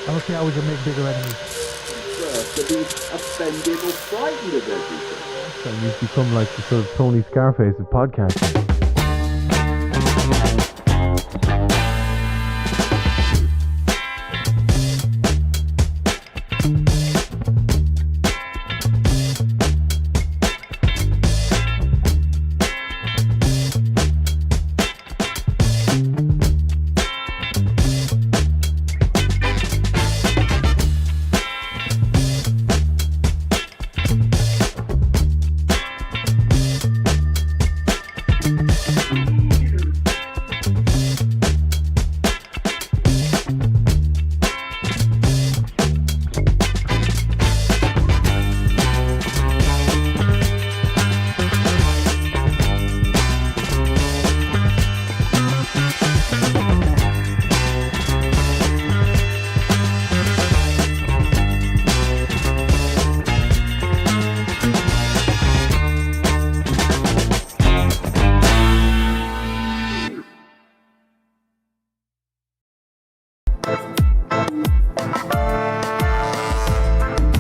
I don't see how we can make bigger enemies. To be offended or frightened of everything. So you've become like the sort of Tony Scarface of podcasting.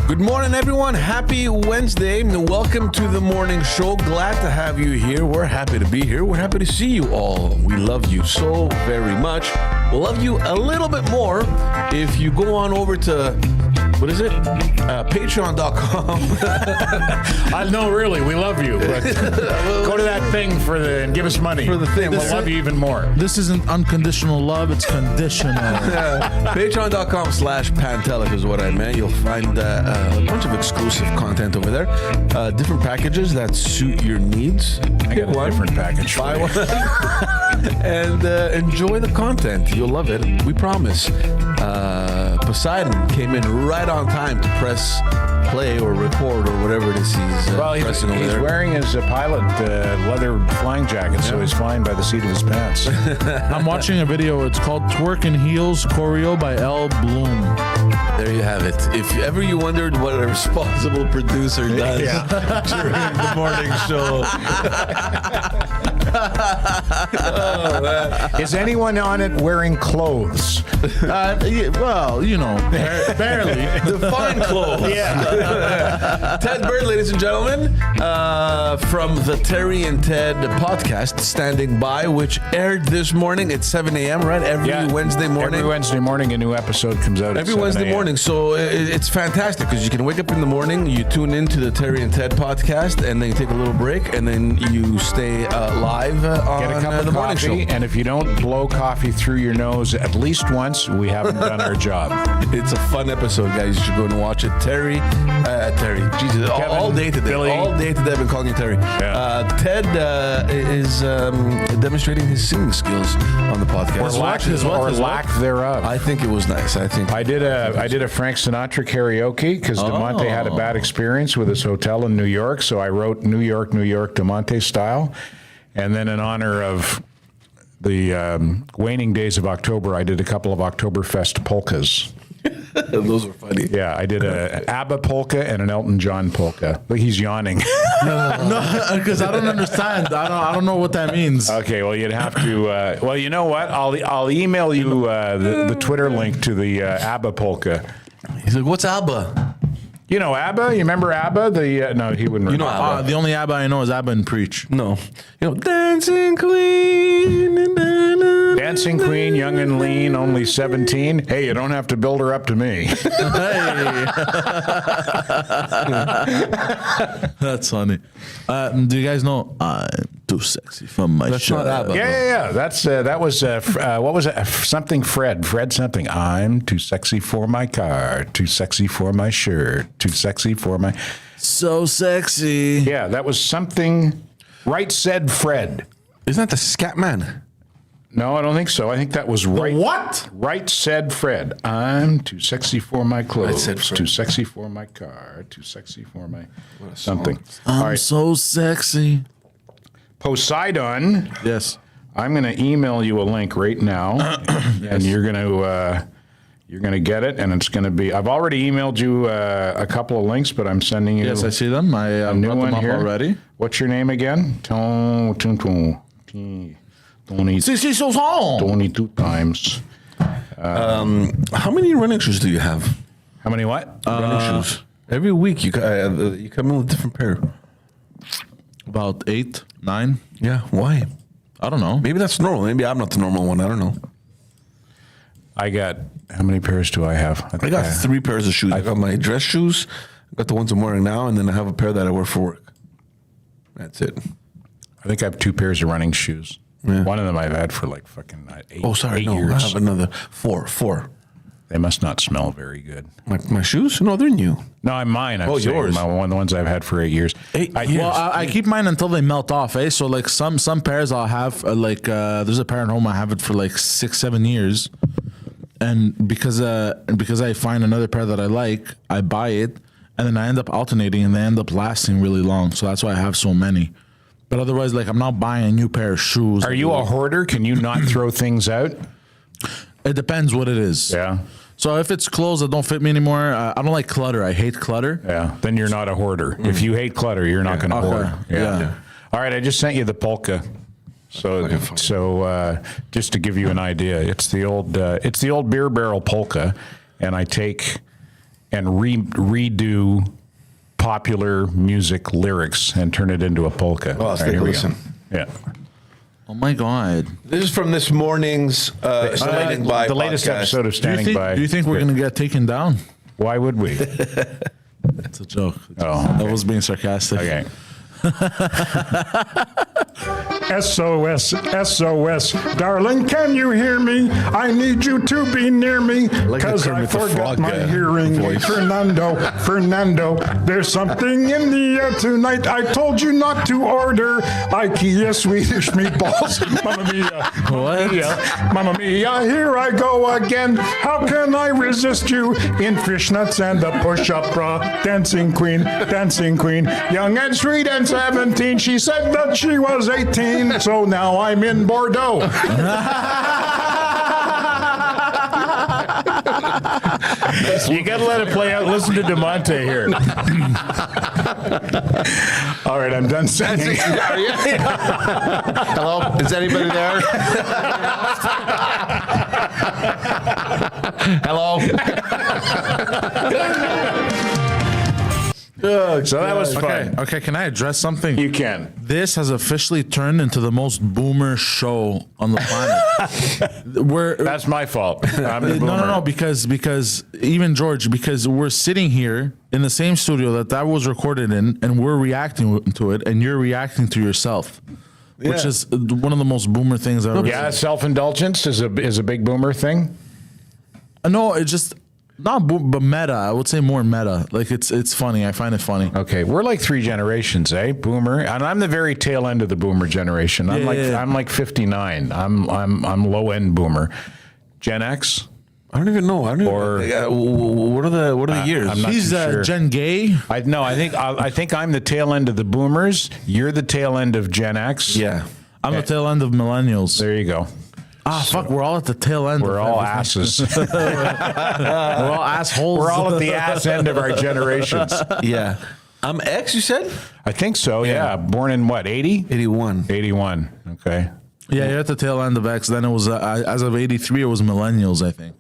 Good morning, everyone. Happy Wednesday. Welcome to the morning show. Glad to have you here. We're happy to be here. We're happy to see you all. We love you so very much. We'll love you a little bit more if you go on over to, what is it? Patreon.com. I know, really, we love you. But go to that thing and give us money. For the thing. We'll love you even more. This isn't unconditional love, it's conditional. Patreon.com/Pantelis is what I meant. You'll find a bunch of exclusive content over there. Different packages that suit your needs. I got a different package. Buy one. And enjoy the content. You'll love it. We promise. Poseidon came in right on time to press play or record or whatever it is pressing over there. He's wearing his pilot leather flying jacket, so he's flying by the seat of his pants. I'm watching a video, it's called Twerk in Heels Choreo by L. Bloom. There you have it. If ever you wondered what a responsible producer does during the morning show. Oh, is anyone on it wearing clothes? Well, you know, barely. Define clothes. Yeah. Ted Bird, ladies and gentlemen, from the Terry and Ted podcast, standing by, which aired this morning at 7 a.m., right? Every Wednesday morning. Every Wednesday morning, a new episode comes out. Every Wednesday morning. So it's fantastic because you can wake up in the morning, you tune into the Terry and Ted podcast, and then you take a little break, and then you stay live on Get a cup of the morning coffee, show. and if you don't blow coffee through your nose at least once, we haven't done our job. It's a fun episode, guys. You should go and watch it. Terry, Jesus, Kevin, all day today. Billy. All day today I've been calling you Terry. Yeah. Ted is demonstrating his singing skills on the podcast. Or lack thereof. I think it was nice. I did a Frank Sinatra karaoke because DeMonte had a bad experience with his hotel in New York, so I wrote New York, New York, DeMonte style. And then in honor of the waning days of October, I did a couple of Oktoberfest polkas. Those were funny. Yeah, I did a ABBA polka and an Elton John polka. Look, he's yawning. No, because I don't understand. I don't know what that means. Okay, well, you'd have to. Well, you know what? I'll email you the Twitter link to the ABBA polka. He's like, "What's ABBA?" You know ABBA? You remember ABBA? No, he wouldn't. You know ABBA. The only ABBA I know is ABBA and Preach. No, Dancing Queen. Dancing Queen, young and lean, only 17. Hey, you don't have to build her up to me. That's funny. Do you guys know I'm too sexy for my shirt? Not ABBA. Yeah. That was what was it? Something Fred something. I'm too sexy for my car, too sexy for my shirt, too sexy for my. So sexy. Yeah, that was something. Right said Fred. Isn't that the Scat Man? No, I don't think so. I think that was right. What? Right said Fred. I'm too sexy for my clothes. Right said Fred. Too sexy for my car. Too sexy for my something. I'm so sexy. Poseidon. Yes. I'm going to email you a link right now, and you're going to get it, and it's going to be. I've already emailed you a couple of links, but I'm sending you. Yes, I see them. I new brought them one up here already. What's your name again? Tony. 22 times. How many running shoes do you have? How many what? Running shoes. Every week you come in with a different pair. About 8, 9. Yeah. Why? I don't know. Maybe that's normal. Maybe I'm not the normal one. I don't know. I got, how many pairs do I have? I got 3 pairs of shoes. I got my dress shoes. I got the ones I'm wearing now, and then I have a pair that I wear for work. That's it. I think I have 2 pairs of running shoes. Yeah. One of them I've had for like fucking 8, Oh, sorry. 8 No, years. I have another 4. They must not smell very good. My shoes? No, they're new. No, mine. I'm Oh, saying yours. the ones I've had for 8 years. 8 years. Well, I keep mine until they melt off, eh? So like some pairs I'll have there's a pair at home I have it for like 6-7 years, and because I find another pair that I like, I buy it, and then I end up alternating, and they end up lasting really long. So that's why I have so many. But otherwise, like I'm not buying a new pair of shoes. Are you a hoarder? Can you not throw things out? It depends what it is. Yeah. So if it's clothes that don't fit me anymore, I don't like clutter. I hate clutter. Yeah. Then you're not a hoarder. If you hate clutter, you're not going to Okay. hoard. Yeah. All right. I just sent you the polka. So just to give you an idea, it's the old beer barrel polka, and I take and redo popular music lyrics and turn it into a polka. Oh, let's All right, take a here we go. listen. Yeah. Oh my God. This is from this morning's Standing By the latest podcast. episode of Standing By. Do you think we're gonna get taken down? Why would we? It's a joke. Oh, I was being sarcastic. okay. SOS, SOS, darling, can you hear me? I need you to be near me, Like the cause I Kermit the forgot Frog, my hearing. voice. Fernando, there's something in the air tonight. I told you not to order IKEA Swedish meatballs. Mamma mia, What? Mamma mia, here I go again. How can I resist you in fishnets and a push-up bra? Dancing queen, young and sweet and 17. She said that she was 18, so now I'm in Bordeaux. You gotta let it play out. Listen to DeMonte here. All right, I'm done singing. Hello? Is anybody there? Hello? So that was fun. Okay, can I address something? You can. This has officially turned into the most boomer show on the planet. That's my fault. I'm the boomer. No, because even George, because we're sitting here in the same studio that was recorded in, and we're reacting to it, and you're reacting to yourself, which is one of the most boomer things I've ever Yeah, self-indulgence is a big boomer thing. No, it's just not but meta. I would say more meta. Like it's funny. I find it funny. Okay, we're like 3 generations, eh? Boomer, and I'm the very tail end of the boomer generation. I'm like 59. I'm low end boomer. Gen X. I don't even know. What are the years? I'm not He's too sure. Gen Gay. I think I'm the tail end of the boomers. You're the tail end of Gen X. Yeah. I'm the tail end of millennials. There you go. Fuck, we're all at the tail end. We're of all everything. asses. We're all assholes. We're all at the ass end of our generations. Yeah. I'm X, you said? I think so. Yeah. Born in what? 80? 81. 81. Okay. Yeah, you're at the tail end of X. Then it was as of 83, it was millennials. I think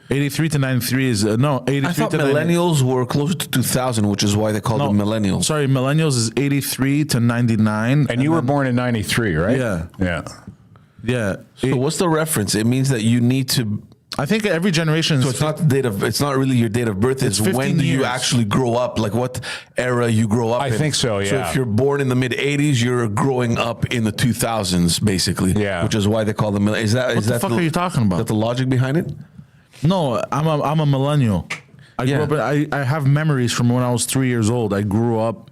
83 to 93 is 83 I thought to millennials were closer to 2000, which is why they call them millennials. Sorry, millennials is 83 to 99. And you were born in 93, right? Yeah. Yeah. Yeah. So what's the reference? It means that you need to. I think every generation. So it's not the date of. It's not really your date of birth. It's 15 when do you years. actually grow up? Like what era you grow up in? I think so, So yeah. if you're born in the mid 80s, you're growing up in the 2000s, basically. Yeah. Which is why they call them. Is that? What the fuck are you talking about? Is that the logic behind it? No, I'm a millennial. I grew up. I have memories from when I was 3 years old. I grew up.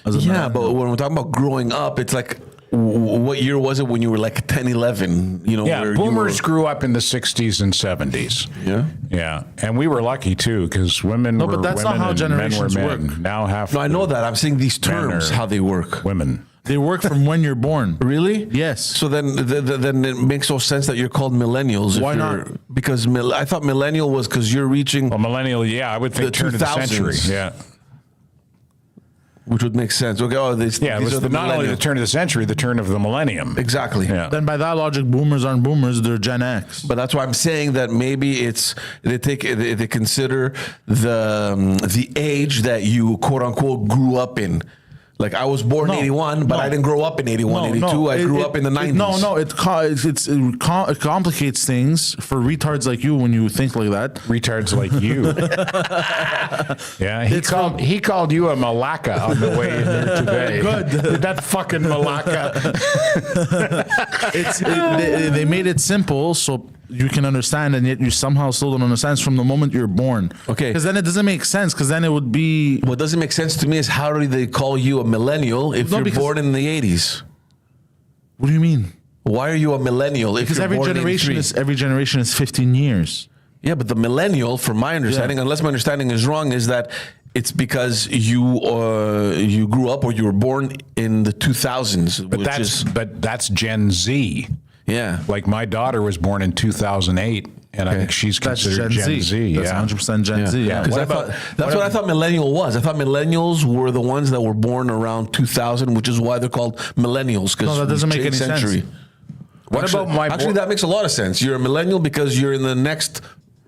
As a millennial. But when we're talking about growing up, it's like. What year was it when you were like 10, 11? You know, Yeah, where boomers grew up in the 60s and 70s. Yeah. Yeah. And we were lucky too, because women were but that's not women how and men were generations men. work. Now half. No, I know that. I'm saying these terms, are how they work. women. They work from when you're born. Really? Yes. So then it makes no sense that you're called millennials. Why you're- not? Because I thought millennial was because you're reaching. Well, millennial, yeah, I would think The turn of the century. 2000s. Yeah. Which would make sense. Okay, these Yeah, it are was the not only the millennials. turn of the century, the turn of the millennium. Exactly. Yeah. Then by that logic, boomers aren't boomers; they're Gen X. But that's why I'm saying that maybe they consider the age that you quote unquote grew up in. Like I was born in 81, but I didn't grow up in 81, 82. I grew up in the 90s. It complicates things for retards like you when you think like that. Retards like you. Yeah, he called you a malacca on the way in here today. Good. That fucking malacca. They made it simple so you can understand, and yet you somehow still don't understand. It's from the moment you're born. Okay. Because then it doesn't make sense. Because then it would be. What doesn't make sense to me is how do they call you a millennial if you're born in the 80s? What do you mean? Why are you a millennial if Because you're every born generation in 83? every generation is 15 years. Yeah, but the millennial, from my understanding, unless my understanding is wrong, is that it's because you grew up or you were born in the 2000s. But that's Gen Z. Yeah. Like my daughter was born in 2008, and I think she's That's considered Gen Z. That's yeah. 100% Gen Z. Yeah. Because that's what I thought millennial was. I thought millennials were the ones that were born around 2000, which is why they're called millennials. No, that doesn't make any century. sense. What about my Actually, that makes a lot of sense. You're a millennial because you're in the next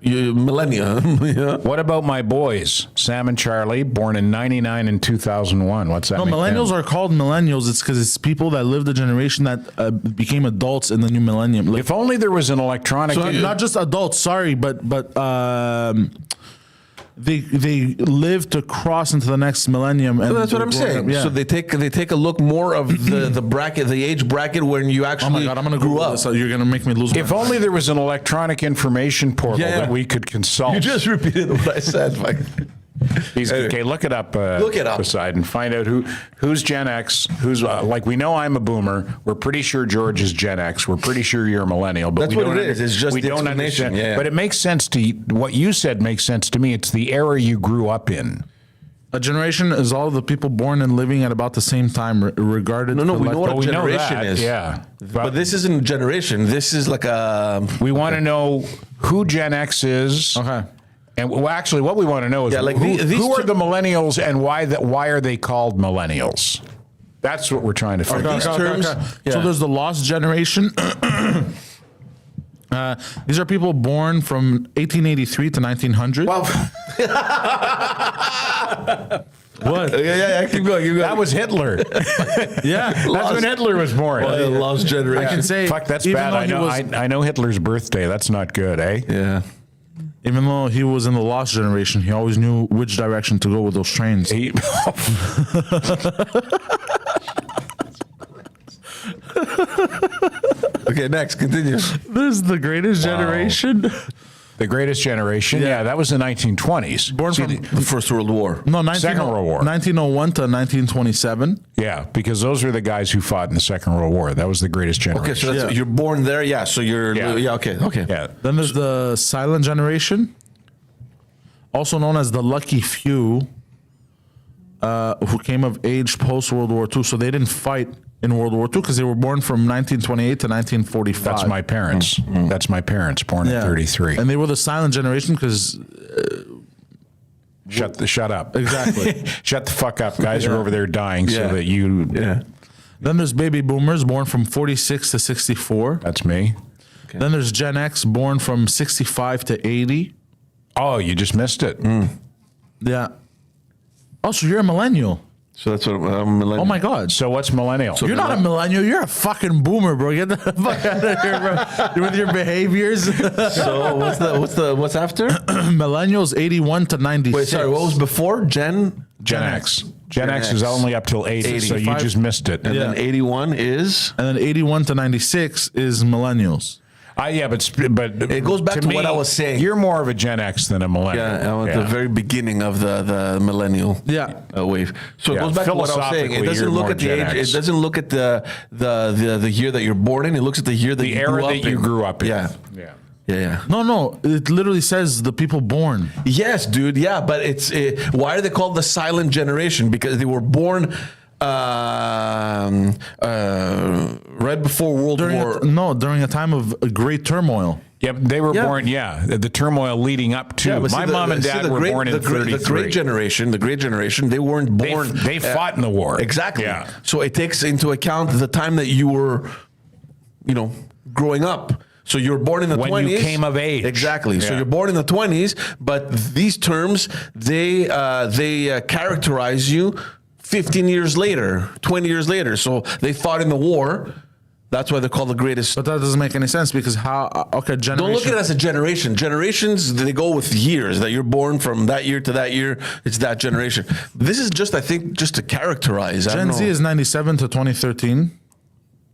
millennia. Yeah. What about my boys, Sam and Charlie, born in 99 and 2001? What's that? No, make millennials them? are called millennials. It's because it's people that lived the generation that became adults in the new millennium. Like, If only there was an electronic. not just adults, sorry, but they live to cross into the next millennium. And So that's what I'm they're growing saying. up, yeah. So they take a look more of the bracket, the age bracket when you Oh actually my God, I'm gonna grew Google up. this. You're gonna make me lose. If only there was an electronic information portal Yeah, yeah. that we could consult. You just repeated what I said. Mike. Okay, look it up. Look it up. Poseidon. Find out who's Gen X. Who's like we know I'm a boomer. We're pretty sure George is Gen X. We're pretty sure you're a millennial. But That's we what don't it is. It's just we the don't explanation. understand. Yeah. But it makes sense to what you said. Makes sense to me. It's the era you grew up in. A generation is all the people born and living at about the same time, regarded. No, we know what Well, a we know generation that, is. yeah. But this isn't a generation. This is like a. We want to know who Gen X is. Okay. And well, actually, what we want to know is Yeah, like who, these who are two- the millennials and why are they called millennials? That's what we're trying to figure these out. terms- So Yeah. there's the lost generation. These are people born from 1883 to 1900. Well, What? yeah, keep going. That was Hitler. Yeah. That's when Hitler was born. Lost generation. I can say, Fuck, that's even bad. though I he know. was- I know Hitler's birthday. That's not good, eh? Yeah. Even though he was in the lost generation, he always knew which direction to go with those trains. He- Okay, next, continue. This is the greatest generation. the greatest generation. Yeah, that was the 1920s. Born See, from the First World War. no, Second World War. 1901 to 1927. Yeah, because those are the guys who fought in the Second World War. That was the greatest generation. Okay, so that's, Yeah. you're born there. Yeah, so you're. Yeah. Yeah, okay. Yeah. Then there's the silent generation, also known as the lucky few, who came of age post World War II. So they didn't fight in World War II because they were born from 1928 to 1945. That's my parents. That's my parents, born in 33. And they were the silent generation because Shut up. exactly. Shut the fuck up. Guys are over there dying so Yeah. that you. Yeah. Then there's baby boomers born from 46 to 64. That's me. Then there's Gen X born from 65 to 80. Oh, you just missed it. Yeah. Oh, so you're a millennial. So that's what I'm millennial. Oh my God. So what's millennial? You're not a millennial. You're a fucking boomer, bro. Get the fuck out of here, bro. With your behaviors. So what's after? Millennials 81 to 96. Wait, sorry. What was before? Gen X. Gen X X. is only up till 80, so you 85. just missed it. and then 81 is. And then 81 to 96 is millennials. Yeah, but It goes back to me, what I was saying. You're more of a Gen X than a millennial. Yeah, at the very beginning of the millennial Yeah. wave. So it Yeah, goes back to what I was saying. It philosophically, doesn't you're look more at the Gen age. X. It doesn't look at the year that you're born in. It looks at the year that The you era grew up that you in. grew up in. Yeah. Yeah. Yeah. No. It literally says the people born. Yes, dude. Yeah, but why are they called the silent generation? Because they were born right before World War. During a time of great turmoil. Yeah, they were born. Yeah, the turmoil leading up to. but My see, mom and dad were born in 33. The great generation, they weren't born. They fought in the war. Exactly. Yeah. So it takes into account the time that you were, growing up. So you're born in the 20s. When you came of age. Exactly. So Yeah. you're born in the 20s, but these terms, they characterize you 15 years later, 20 years later. So they fought in the war. That's why they're called the greatest. But that doesn't make any sense because generation. Don't look at it as a generation. Generations, they go with years, that you're born from that year to that year. It's that generation. This is just, I think, just to characterize. Gen Z is 97 to 2013.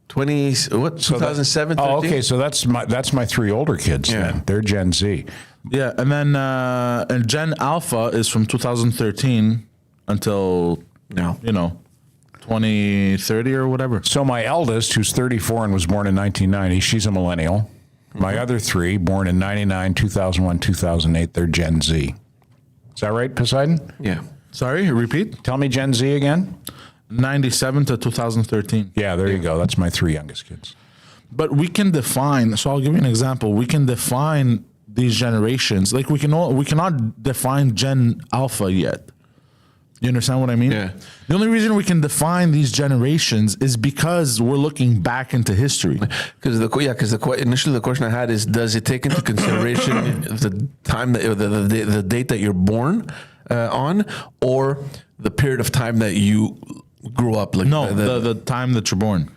2007, 13? Oh, okay. So that's my three older kids. Yeah. Then they're Gen Z. Yeah, and then and Gen Alpha is from 2013 until No. 2030 or whatever. So my eldest, who's 34 and was born in 1990, she's a millennial. My other three, born in 99, 2001, 2008, they're Gen Z. Is that right, Poseidon? Yeah. Sorry, repeat. Tell me Gen Z again. 97 to 2013. Yeah, there you go. That's my three youngest kids. But we can define. So I'll give you an example. We can define these generations. Like we cannot define Gen Alpha yet. You understand what I mean? Yeah. The only reason we can define these generations is because we're looking back into history. Because initially the question I had is, does it take into consideration the time that the date that you're born on, or the period of time that you grew up? Like No, the time that you're born.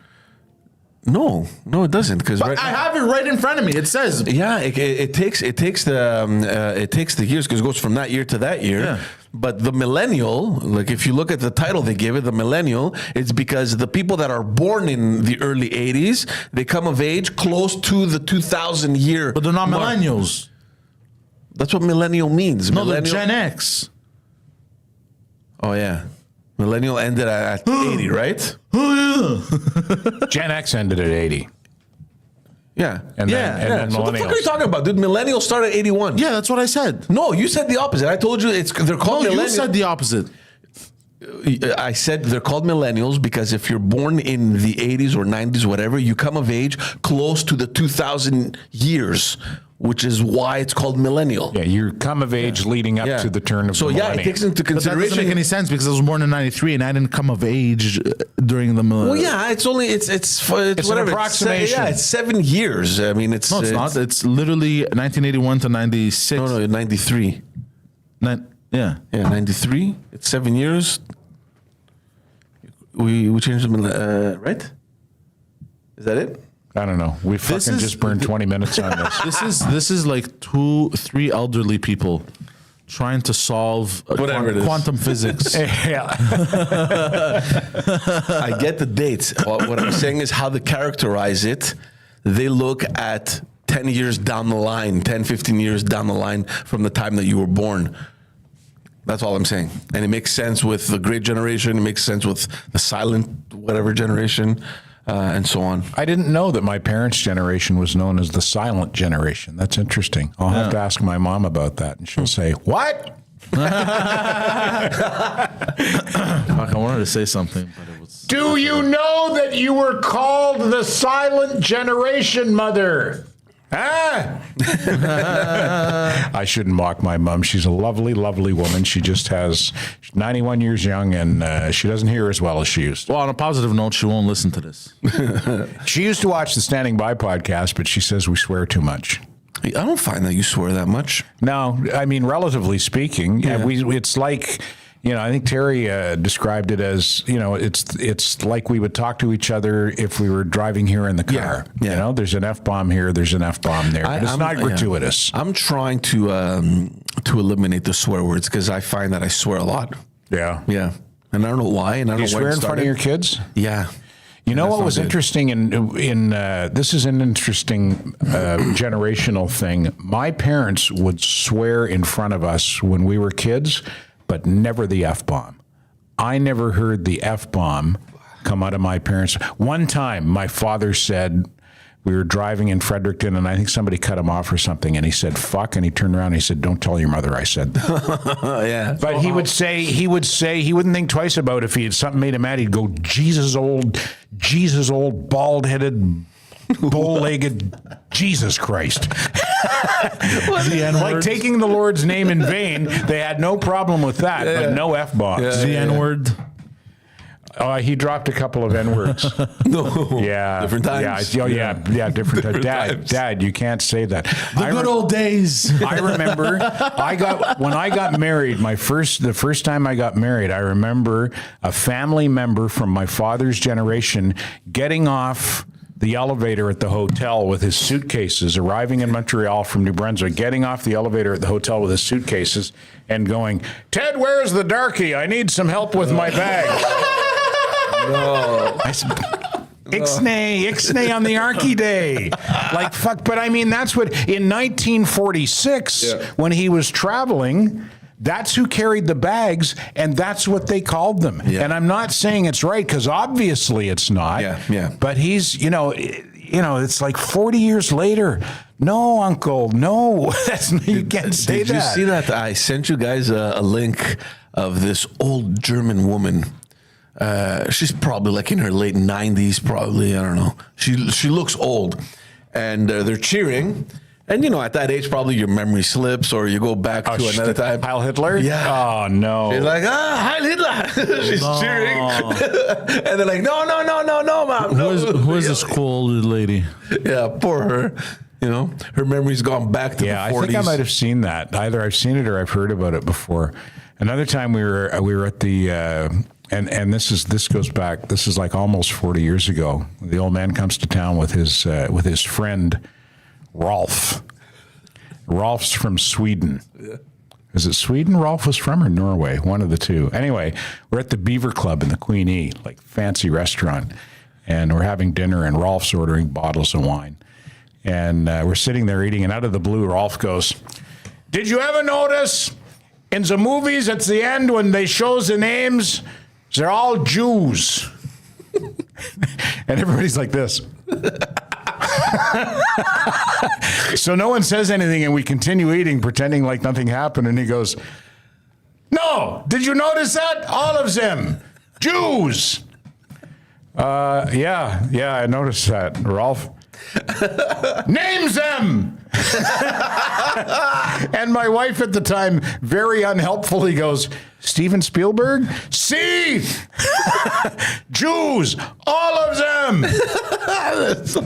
No, it doesn't. Because I have it right in front of me. It says. Yeah, it takes the years, because it goes from that year to that year. Yeah. But the millennial, like if you look at the title they give it, the millennial, it's because the people that are born in the early 80s, they come of age close to the 2000 year. But they're not mark. millennials. That's what millennial means. No, they're Millennial. Gen X. Oh yeah, millennial ended at 80, right? Gen X ended at 80. Yeah. And then So what the fuck are you millennials. talking about, dude? Millennials start at 81. Yeah, that's what I said. No, you said the opposite. I told you they're called No, millennials. you said the opposite. I said they're called millennials because if you're born in the 80s or 90s, whatever, you come of age close to the 2000 years, which is why it's called millennial. Yeah, you come of age leading up to the turn of the millennium. it takes into But that doesn't consideration. make any sense because I was born in 93 and I didn't come of age during the millennium. Well, yeah, it's whatever. an approximation. It's 7 years. I mean, it's No, it's not. It's literally 1981 to 96. No, 93. Yeah. Yeah, 93. It's 7 years. We changed the right? Is that it? I don't know. We fucking just burned 20 minutes on this. This is like 2-3 elderly people trying to solve Whatever it is. quantum physics. Yeah. I get the dates. What I'm saying is how they characterize it. They look at 10 years down the line, 10, 15 years down the line from the time that you were born. That's all I'm saying. And it makes sense with the great generation. It makes sense with the silent whatever generation and so on. I didn't know that my parents' generation was known as the silent generation. That's interesting. I'll have to ask my mom about that, and she'll say, "What?" Fuck, I wanted to say something, but it was. Do you know that you were called the silent generation, mother? Ah! I shouldn't mock my mom. She's a lovely, lovely woman. She's 91 years young, and she doesn't hear as well as she used to. Well, on a positive note, she won't listen to this. She used to watch the Standing By podcast, but she says we swear too much. I don't find that you swear that much. No, I mean, relatively speaking, it's like, I think Terry described it as, it's like we would talk to each other if we were driving here in the car. Yeah. There's an F-bomb here, there's an F-bomb there. But it's not gratuitous. I'm trying to eliminate the swear words because I find that I swear a lot. Yeah. Yeah. And I don't know why. And I don't Do you know where swear it in front of started. your kids? Yeah. You know That's what not was good. interesting in this is an interesting generational thing. My parents would swear in front of us when we were kids, but never the F-bomb. I never heard the F-bomb come out of my parents. One time, my father said, we were driving in Fredericton, and I think somebody cut him off or something, and he said, fuck, and he turned around and he said, don't tell your mother I said that. Yeah. But he would say, he wouldn't think twice about it. If he had something made him mad, he'd go, Jesus old bald-headed bow-legged, Jesus Christ. Like taking the Lord's name in vain, they had no problem with that, but no F-bombs. The N-word. He dropped a couple of N-words. No. Yeah. Different times. Yeah, different times. Dad, you can't say that. The good old days. I remember when I got married, the first time I got married, I remember a family member from my father's generation getting off the elevator at the hotel with his suitcases, arriving in Montreal from New Brunswick, getting off the elevator at the hotel with his suitcases and going, "Ted, where's the darkie? I need some help with my bag." No. I said, Ixnay on the Arky Day. Like, fuck. But I mean, that's what, in 1946, when he was traveling, that's who carried the bags, and that's what they called them. Yeah. And I'm not saying it's right, because obviously it's not. Yeah. But he's, it's like 40 years later. No, Uncle, no. You can't say that. Did you see that? I sent you guys a link of this old German woman. She's probably like in her late 90s, probably. I don't know. She looks old. And they're cheering. And, at that age, probably your memory slips or you go back to another time. Heil Hitler? Yeah. Oh, no. She's like, Heil Hitler. She's cheering. And they're like, no, Mom. Who is this cool old lady? Yeah, poor her. Her memory's gone back to the 40s. I think I might have seen that. Either I've seen it or I've heard about it before. Another time we were at the... And this goes back. This is like almost 40 years ago. The old man comes to town with his friend Rolf. Rolf's from Sweden. Yeah. Is it Sweden Rolf was from, or Norway? One of the two. Anyway, we're at the Beaver Club in the Queen E, like fancy restaurant, and we're having dinner. And Rolf's ordering bottles of wine, and we're sitting there eating. And out of the blue, Rolf goes, "Did you ever notice in the movies at the end when they shows the names?" They're all Jews. And everybody's like this. So no one says anything, and we continue eating, pretending like nothing happened. And he goes, "No, did you notice that? All of them, Jews." Yeah, I noticed that, Rolf. Names them. And my wife at the time very unhelpfully goes, "Steven Spielberg? See? Jews, all of them." That's so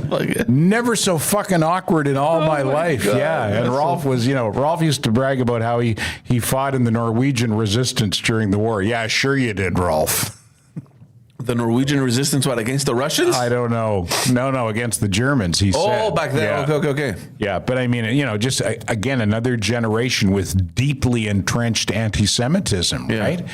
Never so fucking awkward in all my life. God, yeah. And Rolf was, Rolf used to brag about how he fought in the Norwegian resistance during the war. Yeah, sure you did, Rolf. The Norwegian resistance, what, against the Russians? I don't know. No, against the Germans, he said. Oh, back then. Yeah. Okay. Yeah, but I mean, just, again, another generation with deeply entrenched anti-Semitism, right?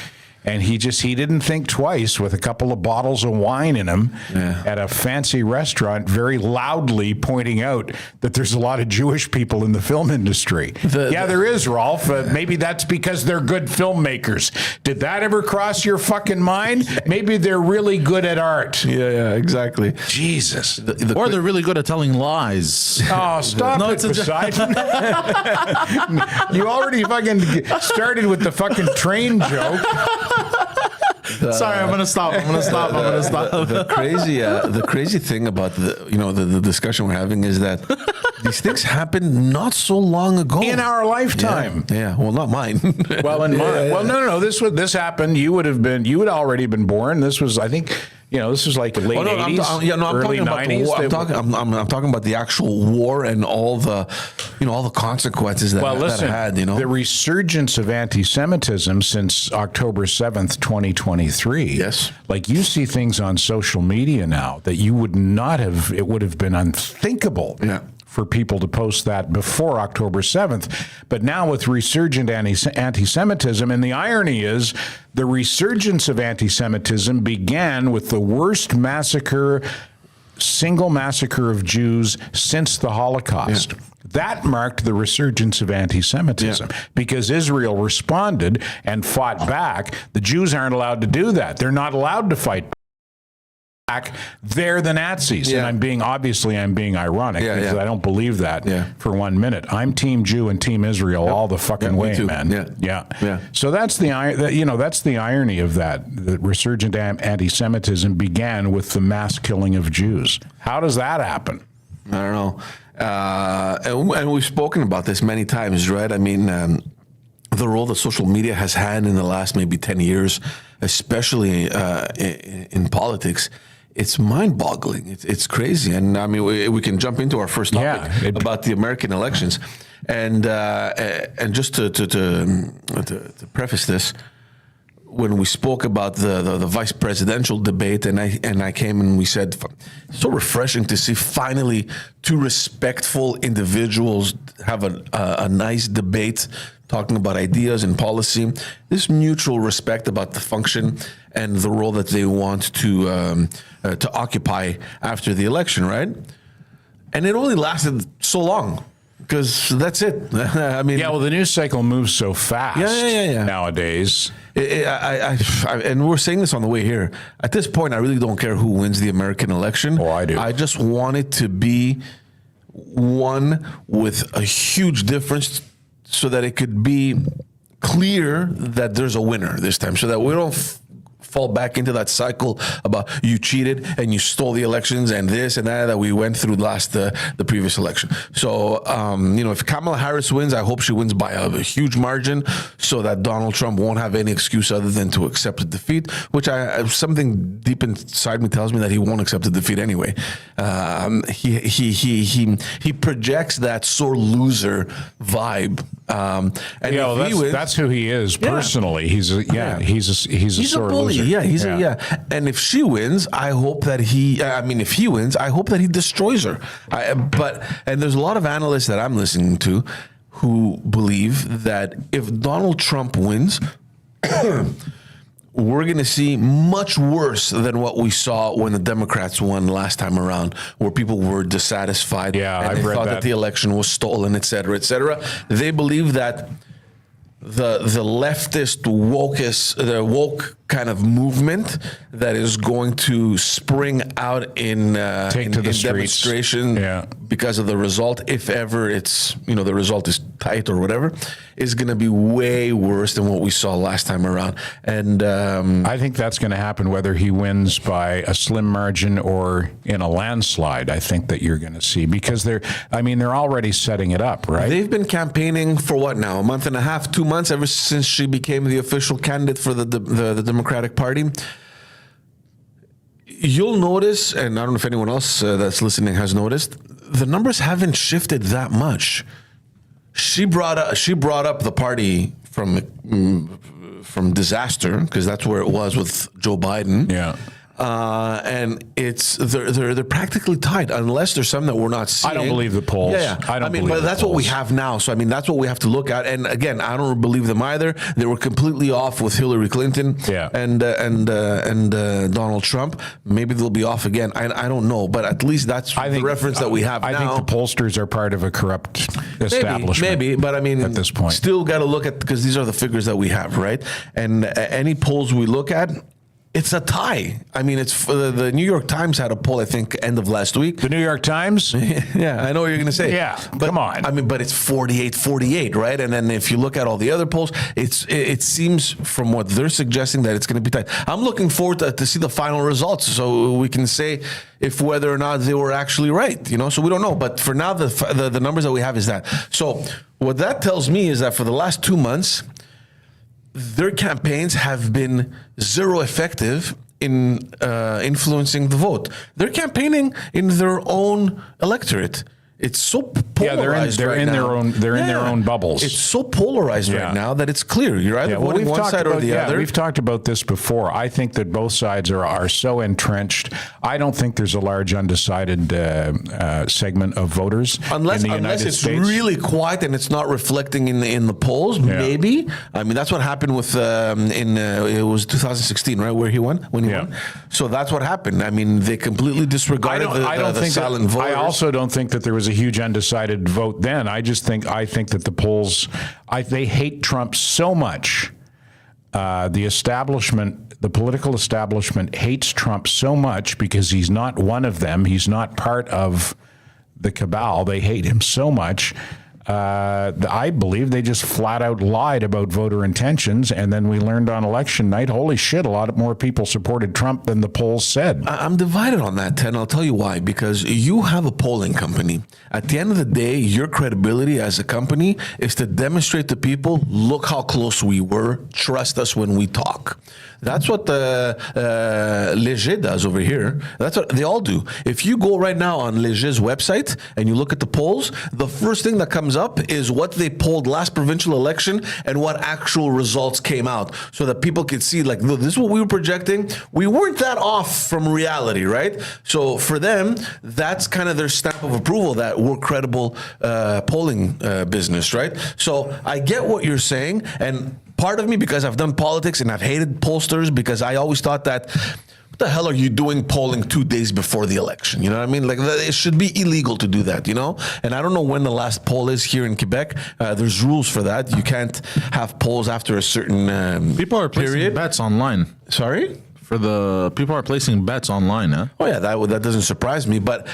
And he didn't think twice, with a couple of bottles of wine in him at a fancy restaurant, very loudly pointing out that there's a lot of Jewish people in the film industry. There is, Rolf. Maybe that's because they're good filmmakers. Did that ever cross your fucking mind? Maybe they're really good at art. Yeah, exactly. Jesus. Or they're really good at telling lies. Oh, stop it, Poseidon. You already fucking started with the fucking train joke. Sorry, I'm gonna stop. The crazy thing about the discussion we're having is that these things happened not so long ago in our lifetime. Yeah. Well, not mine. Well, in mine. Well, no. This happened. You had already been born. This was, I think. This was like late 80s, early 90s. I'm talking about the actual war and all the consequences that it had. The resurgence of anti-Semitism since October 7th, 2023. Yes. Like, you see things on social media now that you would not have. It would have been unthinkable. Yeah. For people to post that before October 7th. But now with resurgent anti-Semitism, and the irony is the resurgence of anti-Semitism began with the worst single massacre of Jews since the Holocaust. Yeah. That marked the resurgence of anti-Semitism because Israel responded and fought back. The Jews aren't allowed to do that. They're not allowed to fight back. They're the Nazis. And I'm being ironic because I don't believe that for 1 minute. I'm Team Jew and Team Israel all the fucking way, man. Yeah. So that's the irony of that. The resurgent anti-Semitism began with the mass killing of Jews. How does that happen? I don't know. And we've spoken about this many times, right? I mean, the role that social media has had in the last maybe 10 years, especially in politics, it's mind-boggling. It's crazy. And I mean, we can jump into our first topic about the American elections. And just to preface this, when we spoke about the vice presidential debate, and I came and we said, so refreshing to see finally two respectful individuals have a nice debate talking about ideas and policy. This mutual respect about the function and the role that they want to occupy after the election, right? And it only lasted so long. Because that's it. I mean, well, the news cycle moves so fast nowadays. And we're saying this on the way here. At this point, I really don't care who wins the American election. Oh, I do. I just want it to be one with a huge difference so that it could be clear that there's a winner this time, so that we don't fall back into that cycle about you cheated and you stole the elections and this and that we went through the previous election. So, if Kamala Harris wins, I hope she wins by a huge margin so that Donald Trump won't have any excuse other than to accept the defeat, which something deep inside me tells me that he won't accept the defeat anyway. He projects that sore loser vibe. And that's who he is personally. He's a sore loser. And if she wins, I hope that if he wins, I hope that he destroys her. And there's a lot of analysts that I'm listening to who believe that if Donald Trump wins, we're going to see much worse than what we saw when the Democrats won last time around, where people were dissatisfied and they thought that the election was stolen, et cetera, et cetera. They believe that the leftist woke kind of movement that is going to spring out in demonstration because of the result, if ever it's the result is tight or whatever, is going to be way worse than what we saw last time around. And I think that's going to happen whether he wins by a slim margin or in a landslide. I think that you're going to see, because they're already setting it up, right? They've been campaigning for what now, a month and a half, 2 months, ever since she became the official candidate for the Democratic Party. You'll notice, and I don't know if anyone else that's listening has noticed, the numbers haven't shifted that much. She brought up the party from disaster, because that's where it was with Joe Biden. Yeah. And they're practically tied, unless there's some that we're not seeing. I don't believe the polls. But that's what we have now. So that's what we have to look at. And again, I don't believe them either. They were completely off with Hillary Clinton and Donald Trump. Maybe they'll be off again. I don't know, but at least that's the reference that we have now. I think the pollsters are part of a corrupt establishment. Maybe, but at this point, still got to look at, because these are the figures that we have, right? And any polls we look at, it's a tie. I mean, it's the New York Times had a poll, I think, end of last week. The New York Times? Yeah, I know what you're going to say. Yeah, come on. I mean, but it's 48-48, right? And then if you look at all the other polls, it seems from what they're suggesting that it's going to be tight. I'm looking forward to see the final results so we can say if whether or not they were actually right, So we don't know. But for now, the numbers that we have is that. So what that tells me is that for the last 2 months, their campaigns have been zero effective in influencing the vote. They're campaigning in their own electorate. It's so polarized. They're in their own bubbles. It's so polarized right now that it's clear. You're either voting one side or the other. We've talked about this before. I think that both sides are so entrenched. I don't think there's a large undecided segment of voters unless in the United States. Really quiet and it's not reflecting in the polls. Maybe. I mean, that's what happened with it was 2016, right, where he won when he won. So that's what happened. I mean, they completely disregarded the silent voters. I also don't think that there was a huge undecided vote then. I think that the polls, they hate Trump so much. The political establishment hates Trump so much because he's not one of them. He's not part of the cabal. They hate him so much I believe they just flat out lied about voter intentions, and then we learned on election night, holy shit, a lot more people supported Trump than the polls said. I'm divided on that, Ted, and I'll tell you why. Because you have a polling company. At the end of the day, your credibility as a company is to demonstrate to people, look how close we were, trust us when we talk. That's what the Léger does over here. That's what they all do. If you go right now on Léger's website and you look at the polls, the first thing that comes up is what they polled last provincial election and what actual results came out, so that people could see, like, look, this is what we were projecting. We weren't that off from reality, right? So for them, that's kind of their stamp of approval that we're credible polling business, right? So I get what you're saying, and part of me, because I've done politics and I've hated pollsters, because I always thought that, what the hell are you doing polling 2 days before the election? You know what I mean? Like, it should be illegal to do that, you know? And I don't know when the last poll is here in Quebec. There's rules for that. You can't have polls after a certain People are placing period. bets online. Sorry? For the people are placing bets online, huh? Oh yeah, that doesn't surprise me. But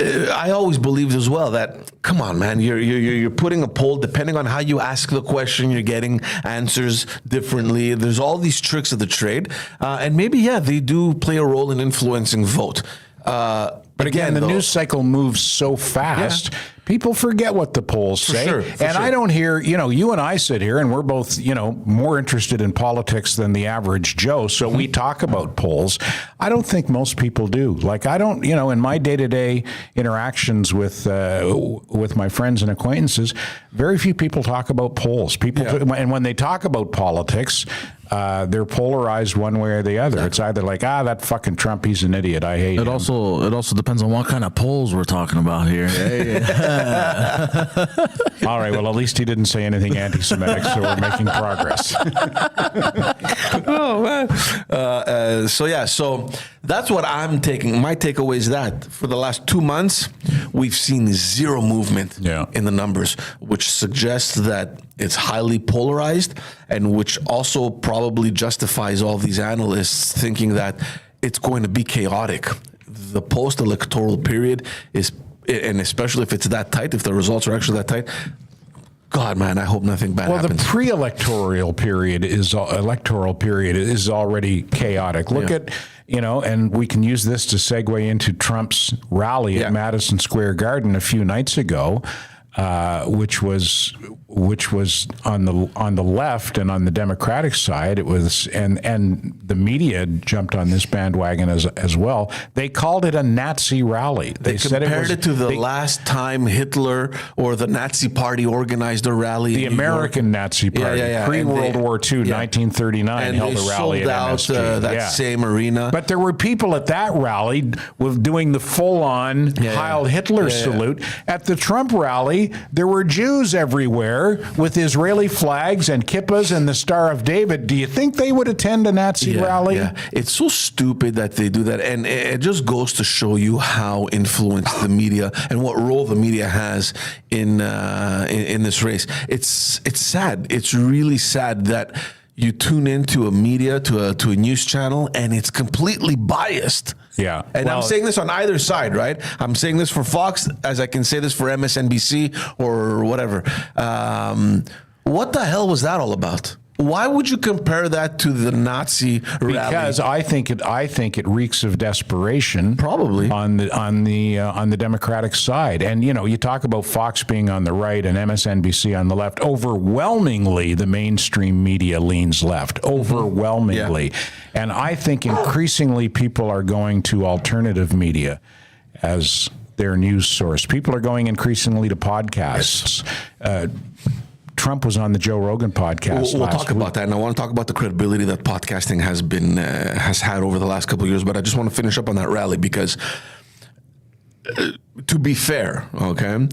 I always believed as well that, come on, man, you're putting a poll, depending on how you ask the question, you're getting answers differently. There's all these tricks of the trade, and maybe they do play a role in influencing vote. But again, the news cycle moves so fast. Yeah. People forget what the polls say. Sure, I don't hear, you and I sit here and we're both, more interested in politics than the average Joe. So we talk about polls. I don't think most people do. Like, I don't, in my day-to-day interactions with my friends and acquaintances, very few people talk about polls. And when they talk about politics, they're polarized one way or the other. Exactly. It's either like, that fucking Trump, he's an idiot, I hate him. It also depends on what kind of polls we're talking about here. All right, well, at least he didn't say anything anti-Semitic, so we're making progress. Oh, man. So that's what I'm taking. My takeaway is that for the last 2 months, we've seen zero movement in the numbers, which suggests that it's highly polarized, and which also probably justifies all these analysts thinking that it's going to be chaotic. The post-electoral period is, and especially if it's that tight, if the results are actually that tight, God, man, I hope nothing bad happens. Well, the pre-electoral period is already chaotic. Look at, and we can use this to segue into Trump's rally at Madison Square Garden a few nights ago, which was on the left and on the Democratic side. It was, and the media jumped on this bandwagon as well. They called it a Nazi rally. They said compared it to the last time Hitler or the Nazi Party organized a rally. The American Nazi Party, pre-World War II, 1939, held a rally at MSG. That same arena. But there were people at that rally with doing the full-on Heil Hitler salute. At the Trump rally, there were Jews everywhere with Israeli flags and kippahs and the Star of David. Do you think they would attend a Nazi rally? Yeah. It's so stupid that they do that, and it just goes to show you how influenced the media and what role the media has in this race. It's sad. It's really sad that you tune into a media, to a news channel, and it's completely biased. Yeah. And I'm saying this on either side, right? I'm saying this for Fox, as I can say this for MSNBC or whatever. What the hell was that all about? Why would you compare that to the Nazi rally? Because I think it reeks of desperation, probably on the Democratic side. And you talk about Fox being on the right and MSNBC on the left. Overwhelmingly, the mainstream media leans left. Overwhelmingly, and I think increasingly people are going to alternative media as their news source. People are going increasingly to podcasts. Trump was on the Joe Rogan podcast. We'll talk about that, and I want to talk about the credibility that podcasting has had over the last couple of years. But I just want to finish up on that rally because, to be fair, okay,